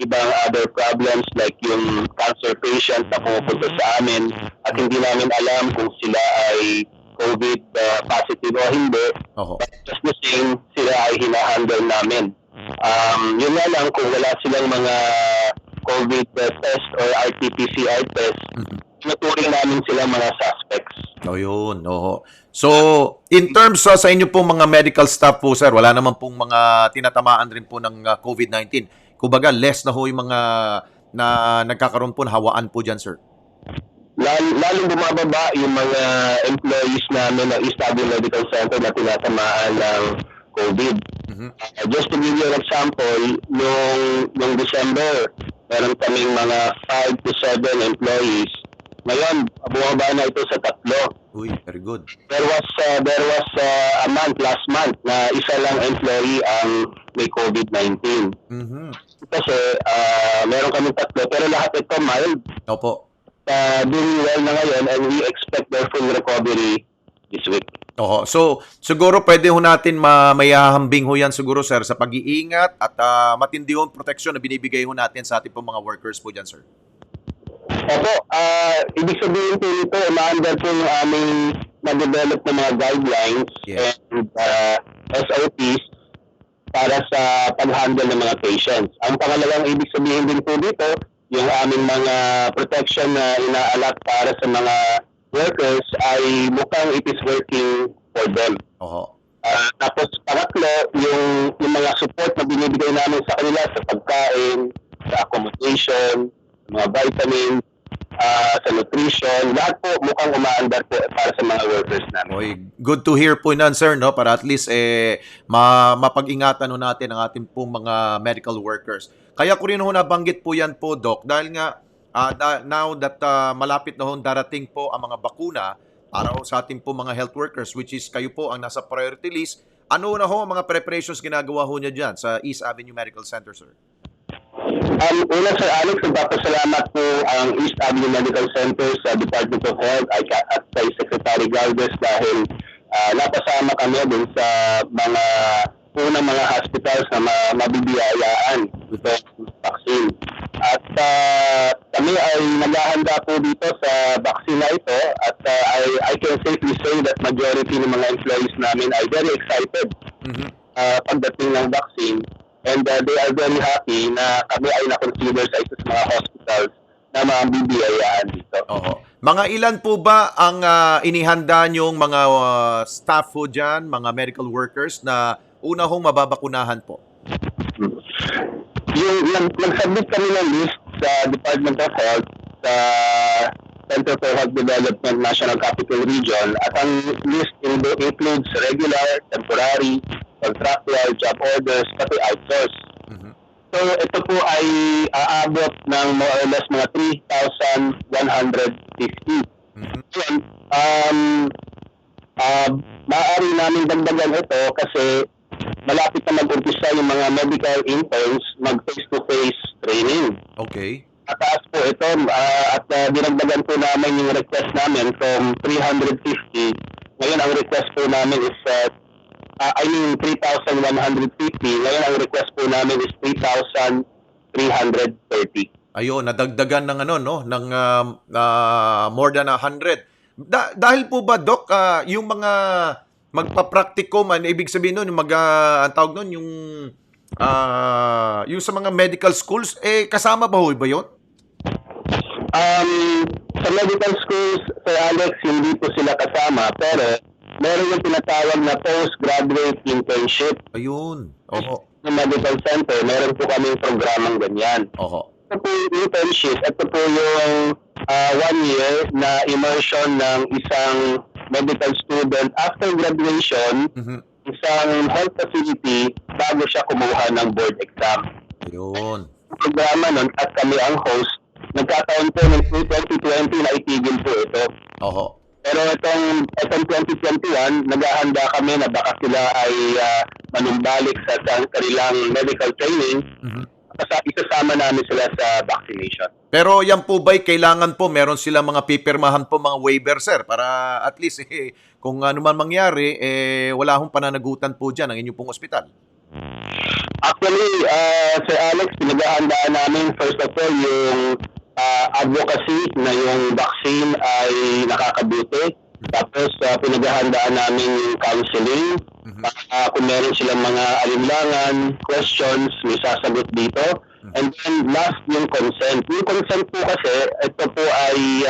ibang other problems like yung cancer patient na pumupunta sa amin at hindi namin alam kung sila ay COVID positive o hindi. But just the same, sila ay hinahandle namin. Yun nga lang kung wala silang mga COVID test or RT-PCR test, naturing namin sila mga suspects. Yun. So, in terms sa inyo pong mga medical staff po, sir, wala naman pong mga tinatamaan rin po ng COVID-19. Kumbaga, less na ho yung mga na nagkakaroon po, hawaan po dyan, sir. Lalong bumababa yung mga employees namin ng East Avenue Medical Center na tinatamaan ng COVID. Just to give you an example, nung December, meron kaming mga 5 to 7 employees. Ngayon, bumaba na ito sa 3. Uy, very good. There was a month, last month, na isa lang employee ang may COVID-19. Kasi meron kaming 3, pero lahat ito mild. Opo. Doing well na ngayon and we expect their full recovery this week. So, siguro pwede ho natin mayahambing ho yan siguro, sir, sa pag-iingat at matindi ho proteksyon na binibigay ho natin sa ating mga workers po dyan, sir. Opo, ibig sabihin po nito, ma-under po yung aming na-develop na mga guidelines and SOPs para sa pag-handle ng mga patients. Ang pangalawang ibig sabihin din po dito, yung aming mga protection na inaalat para sa mga workers ay mukhang it is working for them. Tapos pangatlo, yung mga support na binibigay namin sa kanila sa pagkain, sa accommodation, mga vitamins, sa nutrition, lahat po mukhang umaandar po para sa mga workers namin. Oy, good to hear po yan, sir, no? Para at least mapag-ingatan natin ang ating pong mga medical workers. Kaya ko rin nabanggit po yan po, Doc, dahil nga now that malapit na darating po ang mga bakuna para sa ating po mga health workers, which is kayo po ang nasa priority list, ano na ho ang mga preparations ginagawa ho niya dyan sa East Avenue Medical Center, sir? Una, Sir Alex, nagpapasalamat po ang East Avenue Medical Center sa Department of Health at kay Secretary Galvez dahil napasama kami dun sa mga unang mga hospitals na mabibiyayaan itong vaccine. At kami ay naghahanda po dito sa vaccine na ito at I can safely say that majority ng mga employees namin ay very excited. pagdating ng vaccine. And they are very happy na kami ay na-consider sa isa sa mga hospitals na mga bibiyayaan dito. Oo. Mga ilan po ba ang inihanda niyong mga staff po dyan, mga medical workers na una hong mababakunahan po? Nag-submit kami ng list sa Department of Health, sa Center for Health Development National Capital Region, at ang list includes regular, temporary, contractual, job orders, pati outsource. So ito po ay aabot ng more or less mga 3,150. Maaari namin dagdagan ito kasi malapit na mag-umpisa yung mga medical interns mag-face-to-face training. Okay. Mataas po ito at dinagdagan po namin yung request namin from 350. Ngayon ang request po namin is 3,150. Ngayon ang request po namin is 3,330. Ayun, nadagdagan ng ng more than 100. Dahil po ba, Doc, yung mga magpa-practicum, ibig sabihin nun, ang tawag nun, yung sa mga medical schools, kasama ba yun? Sa medical schools, Sir Alex, hindi po sila kasama, pero meron yung tinatawag na postgraduate internship. Ayun. Oho. Sa medical center, meron po kaming programang ganyan. Oho. Ito po yung internship. Ito po yung 1 year na immersion ng isang medical student after graduation, isang health facility bago siya kumuha ng board exam. Ayun. Ang programa nun at kami ang host, nagkataon po ng 2020 na itigil po ito. Oho. Pero itong 2021, naghahanda kami na baka sila ay manumbalik sa kanilang medical training. Isasama namin sila sa vaccination. Pero yan po ba'y kailangan po meron silang mga pipirmahan po, mga waiver, sir, para at least kung ano man mangyari, wala hong pananagutan po dyan ang inyong pong ospital? Actually, Sir Alex, pinaghahandaan namin first of all yung advocacy na yung vaccine ay nakakabuti. Tapos pinaghahandaan namin yung counseling. Kung meron silang mga alinlangan, questions, may sasagot dito. And then last yung consent. Yung consent po kasi, ito po ay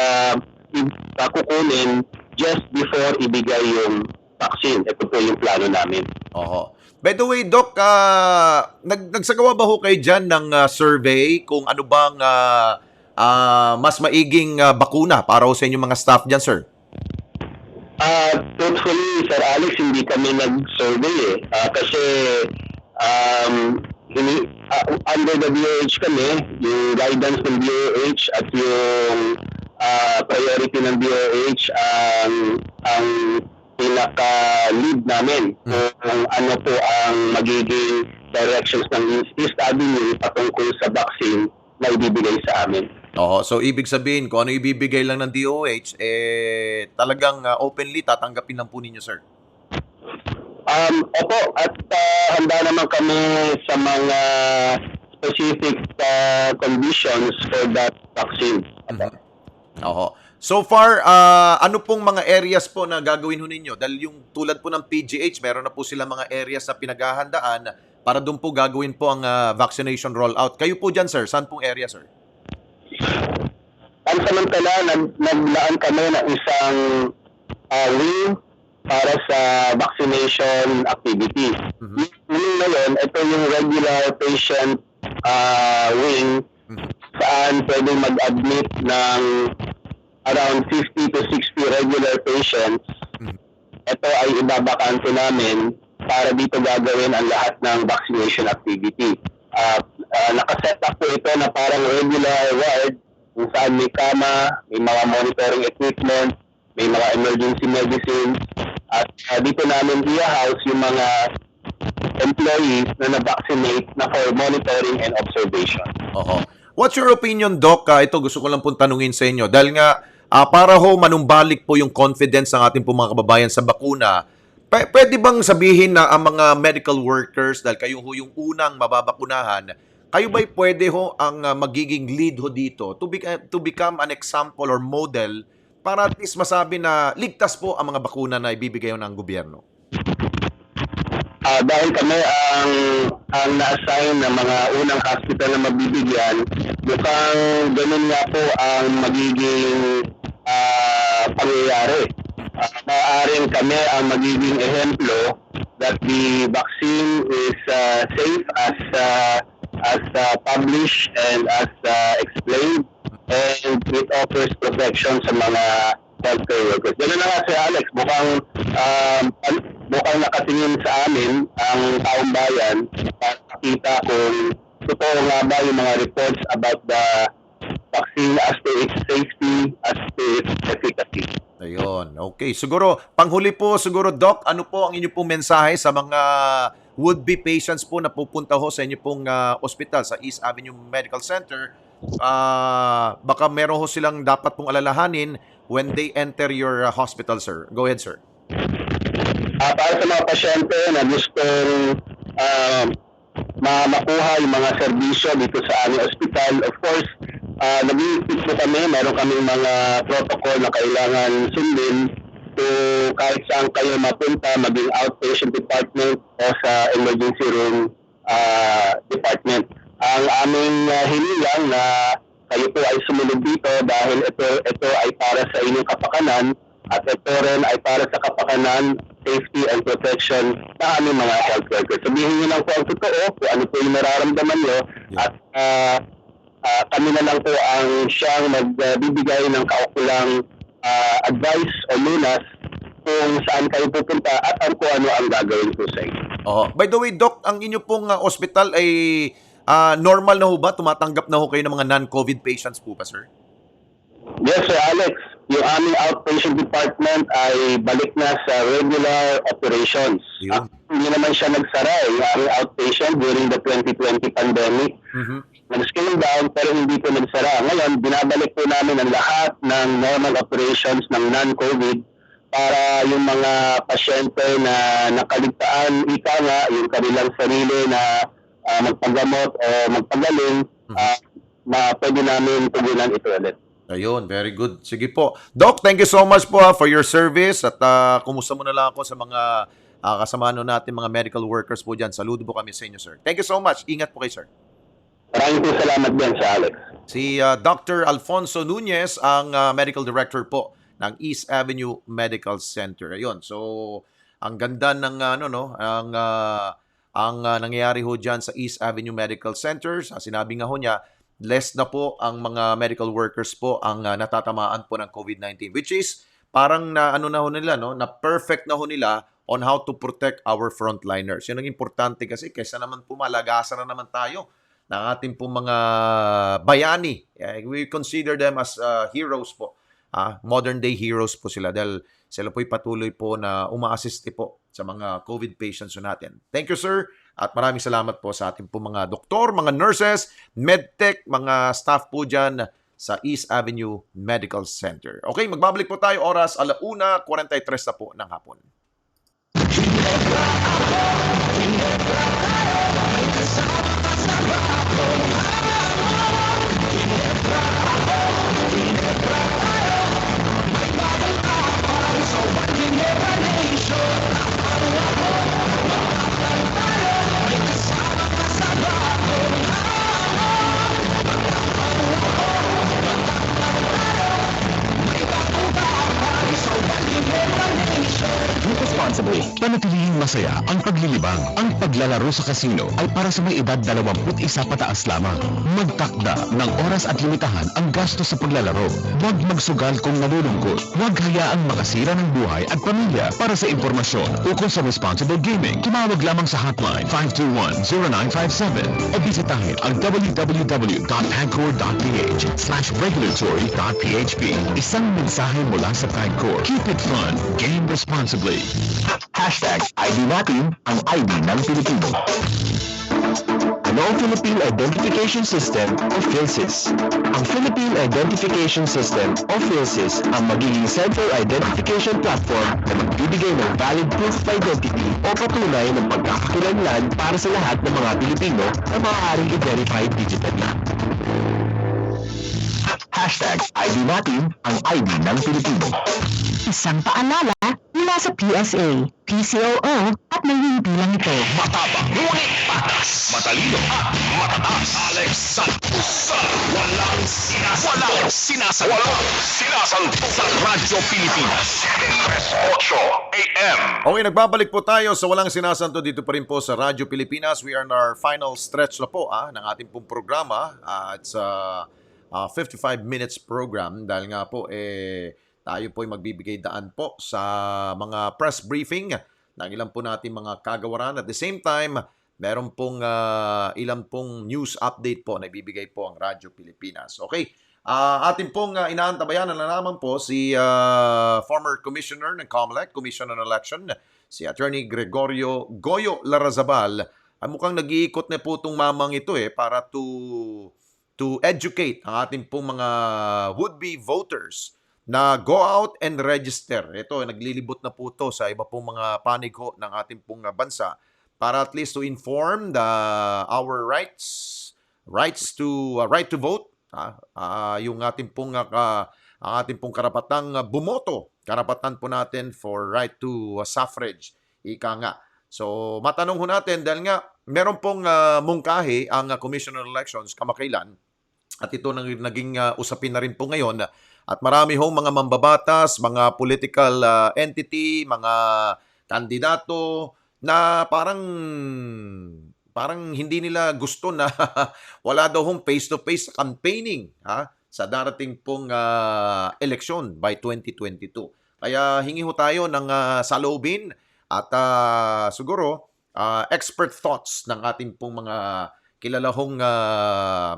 kukunin just before ibigay yung vaccine. Ito po yung plano namin. Oho. By the way, Doc, nagsagawa ba ho kayo dyan ng survey kung ano bang mas maiging bakuna para ho sa inyong mga staff dyan, sir? Truthfully, Sir Alex, hindi kami nag-survey kasi under the DOH kami, yung guidance ng DOH at yung priority ng DOH ang pinaka-lead namin kung ano po ang magiging directions ng East Avenue patungkol sa vaccine na ibibigay sa amin. Oo, so ibig sabihin, kung ano ibibigay lang ng DOH, talagang openly tatanggapin lang po ninyo, sir? Opo, at handa naman kami sa mga specific conditions for that vaccine. Oo. So far, ano pong mga areas po na gagawin ho ninyo? Dahil yung tulad po ng PGH, meron na po sila mga areas na pinaghahandaan para doon po gagawin po ang vaccination rollout. Kayo po dyan, sir, saan pong area, sir? Pansamantala, naglaan kami ng isang wing para sa vaccination activity. Yung ngayon, ito yung regular patient wing saan pwedeng mag-admit ng around 50 to 60 regular patients. Ito ay ibabakante namin para dito gagawin ang lahat ng vaccination activity. Nakaset up po ito na parang regular ward kung saan may kama, may mga monitoring equipment, may mga emergency medicines, at dito namin i-house yung mga employees na na-vaccinate na for monitoring and observation. Oho. What's your opinion, Doc? Ito gusto ko lang pong tanungin sa inyo. Dahil nga, para ho manumbalik po yung confidence ng ating po mga kababayan sa bakuna, pwede bang sabihin na ang mga medical workers, dahil kayo ho yung unang mababakunahan, kayo ba'y pwede ho ang magiging lead ho dito to become an example or model para at least masabi na ligtas po ang mga bakuna na ibibigay ng gobyerno? dahil kami ang na-assign ng mga unang hospital na mabibigyan, mukhang ganun nga po ang magiging pangyayari. Maaaring kami ang magiging ehemplo that the vaccine is safe as published and as explained, and it offers protection sa mga healthcare workers. Ganun na nga si Alex, mukhang nakatingin sa amin ang taong bayan para makita kung totoo nga ba yung mga reports about the vaccine as to its safety, as to its efficacy. Ayun. Okay. Siguro, panghuli po, Doc, ano po ang inyo pong mensahe sa mga would-be patients po na pupunta ho sa inyo pong ospital sa East Avenue Medical Center? Baka meron ho silang dapat pong alalahanin when they enter your hospital, sir. Go ahead, sir. Para sa mga pasyente na gustong makuha yung mga serbisyo dito sa aming ospital, of course, nag-iisip po kami, meron kaming mga protocol na kailangan sundin to kahit saan kayo mapunta, maging outpatient department o sa emergency room department. Ang aming hinilang na kayo po ay sumunod dito dahil ito ay para sa inyong kapakanan at ito rin ay para sa kapakanan, safety and protection na aming mga health workers. Sabihin niyo lang po ang totoo, kung ano po yung nararamdaman niyo, at kami na lang po ang siyang magbibigay ng kaukulang advice o lunas kung saan kayo pupunta at kung ano ang gagawin po sa inyo. By the way, Doc, ang inyo pong ospital ay normal na ho ba? Tumatanggap na ho kayo ng mga non-COVID patients po ba, sir? Yes, Sir Alex. Yung aming outpatient department ay balik na sa regular operations. Hindi naman siya nagsara yung aming outpatient during the 2020 pandemic. Nag-scale down pero hindi po nagsara. Ngayon, binabalik po namin ang lahat ng normal operations ng non-COVID para yung mga pasyente na nakaligtaan, ika nga, yung kanilang sarili na magpagamot o magpagaling, pwede namin tugunan ito ulit. Ayun, very good. Sige po. Doc, thank you so much po for your service at kumusta mo na lang ako sa mga kasama natin, mga medical workers po dyan. Saludo po kami sa inyo, sir. Thank you so much. Ingat po kayo, sir. Maraming po salamat din sa Alex. Si Dr. Alfonso Nunez, ang medical director po ng East Avenue Medical Center. Ayun. So, ang ganda ng ang nangyayari ho dyan sa East Avenue Medical Center. Sinabi nga ho niya, less na po ang mga medical workers po ang natatamaan po ng COVID-19, which is parang na perfect na ho nila on how to protect our frontliners. Yun ang importante kasi kaysa naman po malagasan na naman tayo ng ating po mga bayani. We consider them as heroes po. Modern day heroes po sila dahil sila po'y patuloy po na uma-assist po sa mga COVID patients natin. Thank you, sir. At maraming salamat po sa ating po mga doktor, mga nurses, medtech, mga staff po dyan sa East Avenue Medical Center. Okay, magbabalik po tayo oras 1:43 na po ng hapon. Responsibly. Panatilihing masaya ang paglilibang. Ang paglalaro sa casino ay para sa may edad 21 pataas lamang. Magtakda ng oras at limitahan ang gastos sa paglalaro. Huwag magsugal kung nalulungkot. Huwag hayaang makasira ng buhay at pamilya. Para sa impormasyon ukol sa responsible gaming, tumawag lamang sa hotline 521-0957 o bisitahin ang www.pagcor.ph/regulatory.php. Isang mensahe mula sa Pagcor. Keep it fun. Game responsibly. #ID natin ang ID ng Pilipino. Ano ang Philippine Identification System o PhilSys? Ang Philippine Identification System o PhilSys ang magiging central identification platform na magbibigay ng valid proof of identity o patunay ng pagkakakilanlan para sa lahat ng mga Pilipino na maaaring i-verify digitally. Hashtag ID natin ang ID ng Pilipino. Isang paalala mula sa PSA, PCOO at may bilang ito. Matapang, ngunit patas. Matalino at matatas. Alex Santos sa Walang Sinasanto. Walang Sinasanto sa Radyo Pilipinas. 8 AM. Okay, nagbabalik po tayo sa Walang Sinasanto dito pa rin po sa Radyo Pilipinas. We are in our final stretch na po ng ating pong programa. It's a 55 minutes program dahil nga po tayo po ay magbibigay daan po sa mga press briefing ng ilan po natin mga kagawaran. At the same time, meron pong ilan pong news update po na ibibigay po ang Radyo Pilipinas. Okay, atin pong inaantabayan na naman po si former Commissioner ng COMELEC, Commission on Election, si Attorney Gregorio Goyo Larrazabal. Mukhang nag-iikot na po itong mamang ito para to educate ang ating pong mga would-be voters na go out and register. Ito, naglilibot na po ito sa iba pong mga panig ng ating pong bansa para at least to inform our rights to vote, yung ating pong ang ating pong karapatang bumoto, karapatan po natin for right to suffrage, ika nga. So, matanong ho natin dahil nga meron pong mungkahi ang Commission on Elections kamakailan at ito naging usapin na rin po ngayon at marami hong mga mambabatas, mga political entity, mga kandidato na parang hindi nila gusto na wala daw hong face-to-face campaigning sa darating pong eleksyon by 2022. Kaya hingi ho tayo ng saloobin at siguro expert thoughts ng ating pong mga kilala hong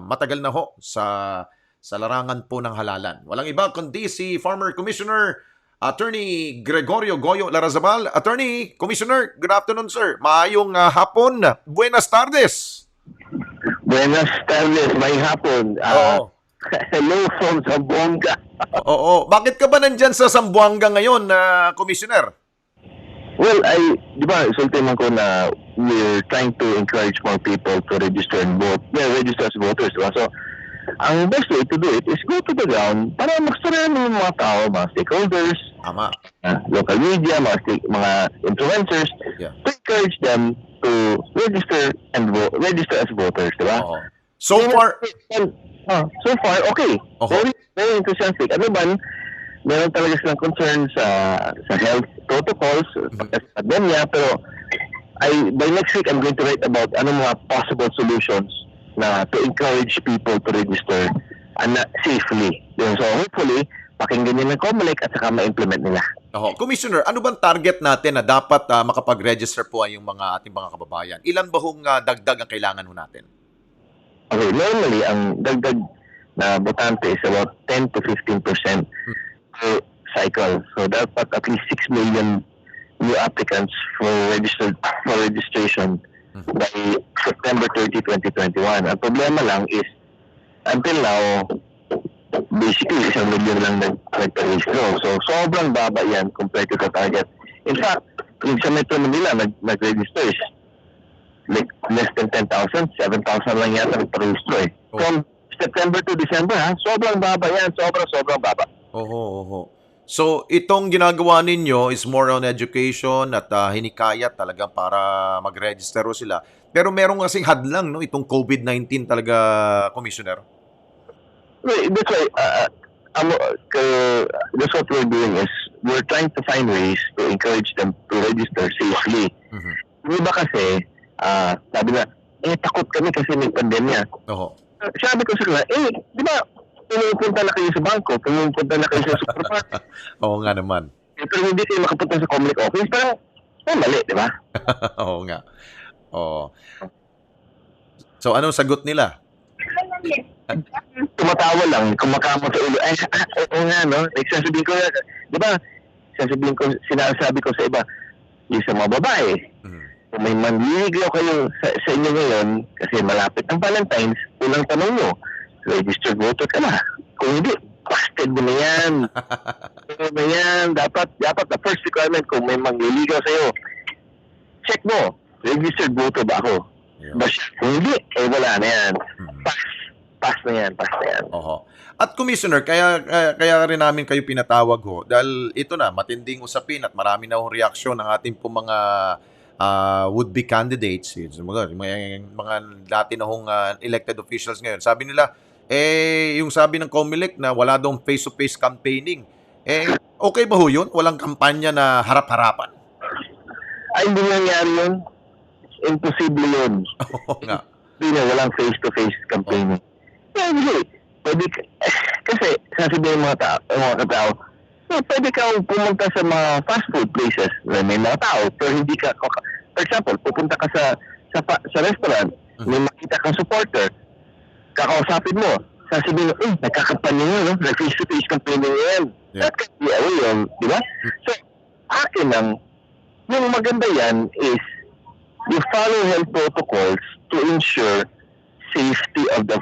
matagal na ho sa larangan po ng halalan. Walang iba kundi si former Commissioner Attorney Gregorio Goyo Larrazabal. Attorney, Commissioner, good afternoon, sir. Maayong hapon. Buenas tardes. Buenas tardes, may hapon. Hello from Zamboanga. Oo. Bakit ka ba nandyan sa Zamboanga ngayon, Commissioner? Well, di ba, sulti man ko na we're trying to encourage more people to register and vote. Register as voters, diba? So, ang best way to do it is go to the ground para magstorya ng mga tao, mga stakeholders, local media, mga influencers, to encourage them to register and vote, register as voters, diba? So far, okay. Very, very enthusiastic. Ano ba, meron talaga silang concern sa health protocols, sa pandemya, pero by next week, I'm going to write about anong mga possible solutions na to encourage people to register safely. So hopefully, pakinggan nila ng COMELEC at saka ma-implement nila. Commissioner, ano bang target natin na dapat makapag-register po ay yung mga ating mga kababayan? Ilan ba hong dagdag ang kailangan ho natin? Okay, normally, ang dagdag na botante is about 10 to 15% per cycle. So dapat at least 6 million new applicants for registration by September 30, 2021. Ang problema lang is, until now, basically, 1 million lang nag-register. So, sobrang baba yan compared to the target. In fact, yung sa Metro Manila, nag-register is like less than 10,000, 7,000 lang yata nag-register. From September to December, sobrang baba yan. Sobrang baba. So, itong ginagawa ninyo is more on education at hinikayat talaga para mag-register sila. Pero meron kasing hadlang, no? Itong COVID-19 talaga, Commissioner. That's why, that's what we're doing is we're trying to find ways to encourage them to register safely. Di ba kasi, sabi na, takot kami kasi may pandemya. Sabi ko sa kanila, di ba, pumupunta na kayo sa bangko, pumupunta na kayo sa supermarket. Oo nga naman. Pero hindi kayo makapunta sa COMELEC office, parang mali, di ba? Oo nga. So, anong sagot nila? Tumatawa lang, kumakamot sa ulo. Oo nga, no? Sasabihin ko, di ba? Sinasabi ko sa iba, yung sa mga babae, kung may manliligaw kayo sa inyo ngayon, kasi malapit ang Valentine's, unang tanong nyo, registered voter ka na. Kung hindi, busted mo na yan. Dapat the first requirement kung may mangliligaw sa'yo, check mo, registered voter ba ako? Kung hindi, wala na yan. Pass. pass na yan. Oho. At Commissioner, kaya rin namin kayo pinatawag ho dahil ito na, matinding usapin at marami na hong reaksyon ng ating po mga would-be candidates, mga dati na hong elected officials ngayon. Sabi nila, yung sabi ng COMELEC na wala daw face-to-face campaigning. Okay ba ho yun? Walang kampanya na harap-harapan? Ay, hindi nangyari yun. Imposible yun. Oo nga. Hindi na, walang face-to-face campaigning. Hindi. Pwede, kasi sasabihin ng mga katao, pwede kang pumunta sa mga fast food places na may mga tao, pero hindi ka, for example, pupunta ka sa restaurant, may makita kang supporter, kakausapin mo, sasabihin mo, nagkakampanya yun, no? Nag-face-to-face campaigning yan. That can be away yun, di ba? So, akin lang, yung maganda yan is, you follow health protocols to ensure safety of the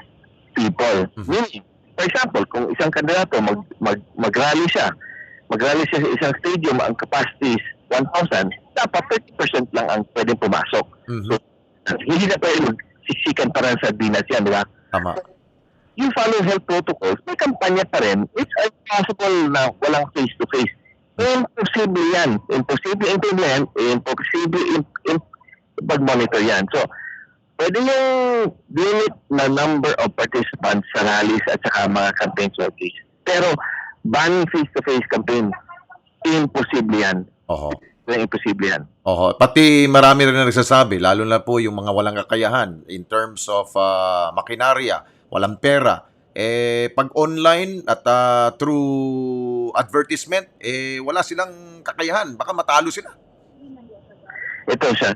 people. Meaning, for example, kung isang kandidato mag-rally siya sa isang stadium, ang capacity is 1,000, dapat 30% lang ang pwedeng pumasok. So, hindi na pwede magsisikan pa rin sa dinas yan, di ba? Tama. You follow health protocols, may kampanya pa rin. It's impossible na walang face-to-face. Imposible yan. Imposible implement, imposible pag-monitor yan. So, pwede yung limit na number of participants sa rallies at saka mga campaign circuits. Pero, banning face-to-face campaign, imposible yan. Oho. Imposible yan. Oho. Pati marami rin na nagsasabi, lalo na po yung mga walang kakayahan in terms of makinarya, walang pera. Pag online at through advertisement, wala silang kakayahan. Baka matalo sila. Ito siya.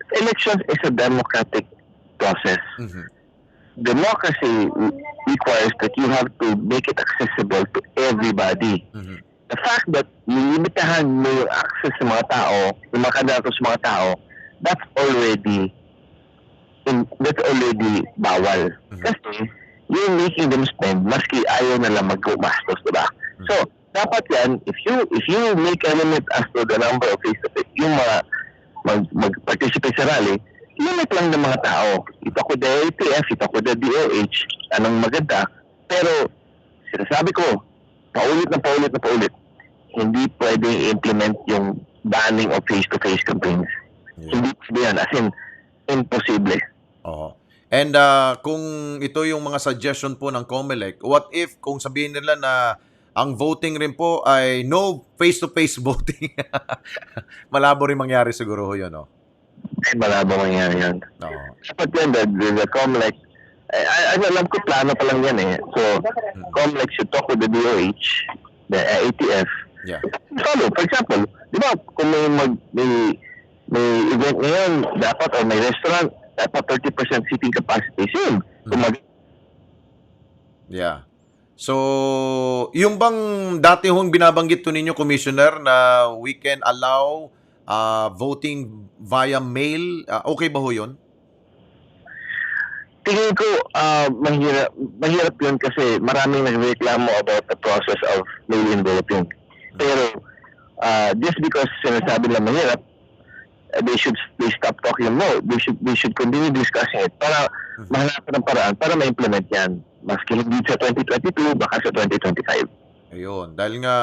Elections is a democratic process. Democracy requires that you have to make it accessible to everybody. The fact that limitahan mo yung access sa mga tao, yung mga kandidato sa mga tao, that's already bawal. Kasi you're making them spend maski ayaw na lang mag-gumastos, diba? So, dapat yan, if you make a limit as to the number of face-to-face, yung mga mag-participate sa rally, limit lang ng mga tao. Ito ko the ATF, ito ko the DOH, anong maganda. Pero, sinasabi ko, paulit, hindi pwedeng i-implement yung banning of face-to-face campaigns. Hindi pwede yan, as in, imposible. Oo. And kung ito yung mga suggestion po ng COMELEC, what if kung sabihin nila na ang voting rin po ay no face-to-face voting? Malabo rin mangyari siguro yun, no? Ay, malabo mangyari yun. Dapat yan, the COMELEC, alam ko plano pa lang yan eh. So, COMELEC should talk with the DOH, the ATF. Yeah. Follow, for example, di ba, kung may event ngayon, dapat, or may restaurant, dapat 30% seating capacity. Same. Yeah. So, yung bang dati hong binabanggit to ninyo, Commissioner, na we can allow voting via mail, okay ba ho yun? Tingin ko, mahirap yun kasi maraming nagreklamo about the process of mail-in voting. Pero, just because sinasabi lang mahirap, they stop talking more. They should continue discussing it para mahanapan ng paraan para ma-implement yan. Maski hindi sa 2022, baka sa 2025. Ayun. Dahil nga,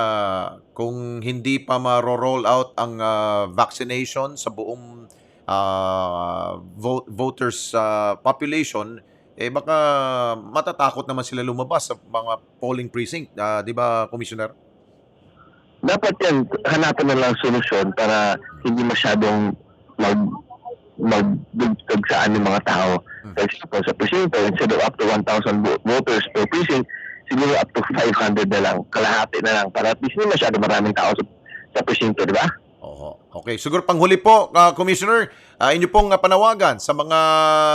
kung hindi pa ma-roll out ang vaccination sa buong voters population, baka matatakot naman sila lumabas sa mga polling precinct. Di ba, Commissioner? Dapat yan, hanapan na lang solusyon para hindi masyadong magdugtog saan ng mga tao. For example, sa presinto, instead of up to 1,000 voters per precinct, siguro up to 500 na lang, kalahati na lang, para at least hindi masyado maraming tao sa presinto, di ba? Oo. Okay. Siguro panghuli po, Commissioner, inyo pong panawagan sa mga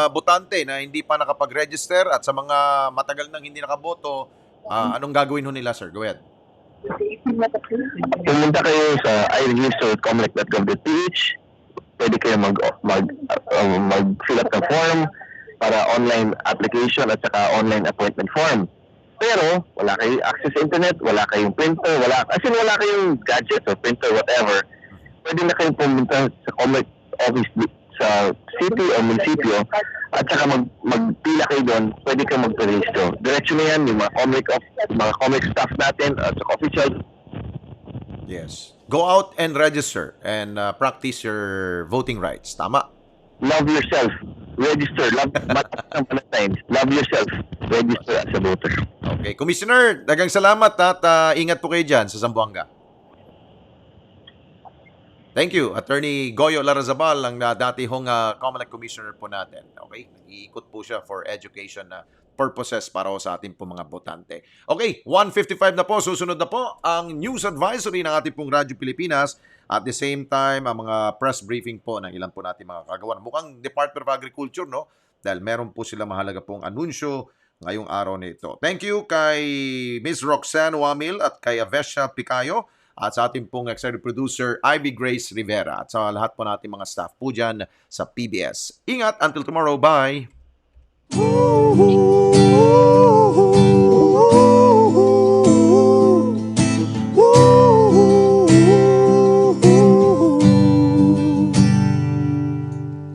botante na hindi pa nakapag-register at sa mga matagal nang hindi nakaboto, anong gagawin ho nila, sir? Go ahead. Pumunta kayo sa iregister.comelec.gov.ph. Pwede kayo mag-fill up ng form para online application at saka online appointment form. Pero wala kayong access sa internet, wala kayong printer, wala kayong gadget or printer, whatever. Pwede na kayong pumunta sa COMELEC office sa city o munisipyo at saka magpila kayo doon, pwede kang magparehistro. Diretso na yan, yung mga comic staff natin at saka officials. Yes. Go out and register and practice your voting rights. Tama. Love yourself. Register. Love yourself. Register as a voter. Okay. Commissioner, dagang salamat at ingat po kayo dyan sa Zamboanga. Thank you. Attorney Goyo Larazabal, ang dati hong Comelec Commissioner po natin. Okay? Iikot po siya for education purposes para sa ating po mga botante. Okay, 1:55 na po. Susunod na po ang news advisory ng ating pong Radyo Pilipinas. At the same time, ang mga press briefing po ng ilan po natin mga kagawan. Mukhang Department of Agriculture, no? Dahil meron po sila mahalaga pong anunsyo ngayong araw nito. Thank you kay Ms. Roxanne Wamil at kay Avesha Picayo. At sa ating pong executive producer, Ivy Grace Rivera. At sa lahat po natin mga staff po dyan sa PBS. Ingat until tomorrow. Bye!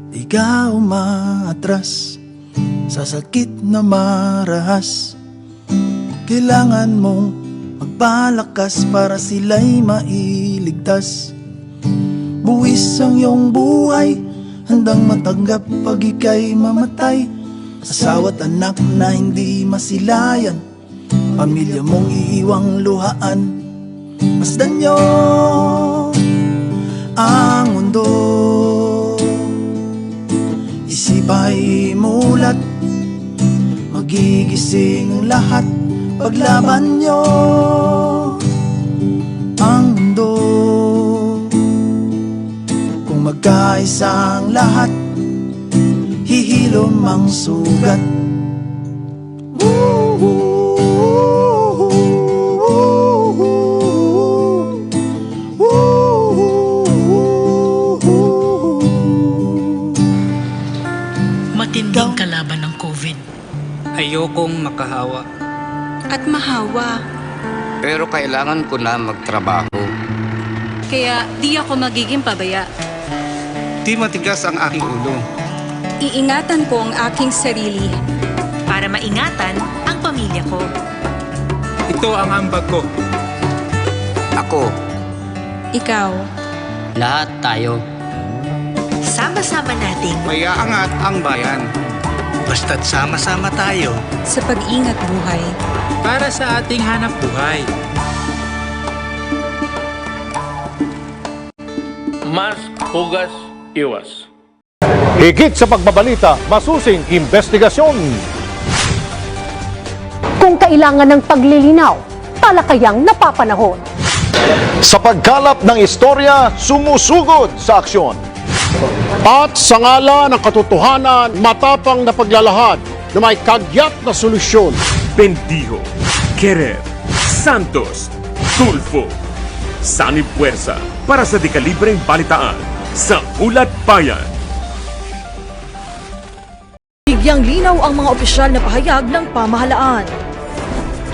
Di ka umaatras sa sakit na marahas. Kailangan mong magpalakas para sila'y mailigtas. Buwis ang iyong buhay, handang matanggap pag ika'y mamatay. Asawa't anak na hindi masilayan, pamilya mong iiwang luhaan. Masdan nyo ang mundo, isip ay mulat, magigising lahat. Paglaban nyo ang mundo, kung magkaisang lahat, hihilom ang sugat. Matinding kalaban ng COVID. Ayokong makahawa. At mahawa. Pero kailangan ko na magtrabaho. Kaya di ako magiging pabaya. Di matigas ang aking ulo. Iingatan ko ang aking sarili. Para maingatan ang pamilya ko. Ito ang ambag ko. Ako, Ikaw. lahat tayo. Sama-sama nating Mayaangat ang bayan. Basta't sama-sama tayo. Sa pag-ingat buhay. Para sa ating hanap buhay. Mas hugas iwas. Higit sa pagbabalita, masusing investigasyon. Kung kailangan ng paglilinaw, talakayang napapanahon. Sa pagkalap ng istorya, sumusugod sa aksyon. At sa ngala ng katotohanan, matapang na paglalahad na may kagyat na solusyon. Bendijo, Querer, Santos, Tulfo, Sanib Puwersa para sa dekalibreng balitaan sa Ulat Bayan. Bigyang linaw ang mga opisyal na pahayag ng pamahalaan.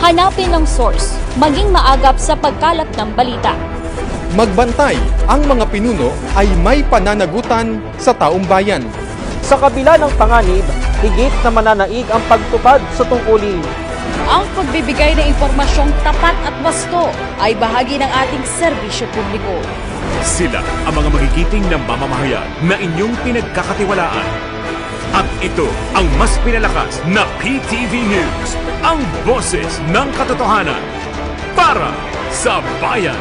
Hanapin ang source, maging maagap sa pagkalat ng balita. Magbantay, ang mga pinuno ay may pananagutan sa taong bayan. Sa kabila ng panganib, higit na mananaig ang pagtupad sa tungkulin. Ang pagbibigay ng impormasyong tapat at wasto ay bahagi ng ating serbisyo publiko. Sila ang mga magigiting na mamamahayag na inyong pinagkakatiwalaan. At ito ang mas pinalakas na PTV News, ang boses ng katotohanan para sa bayan.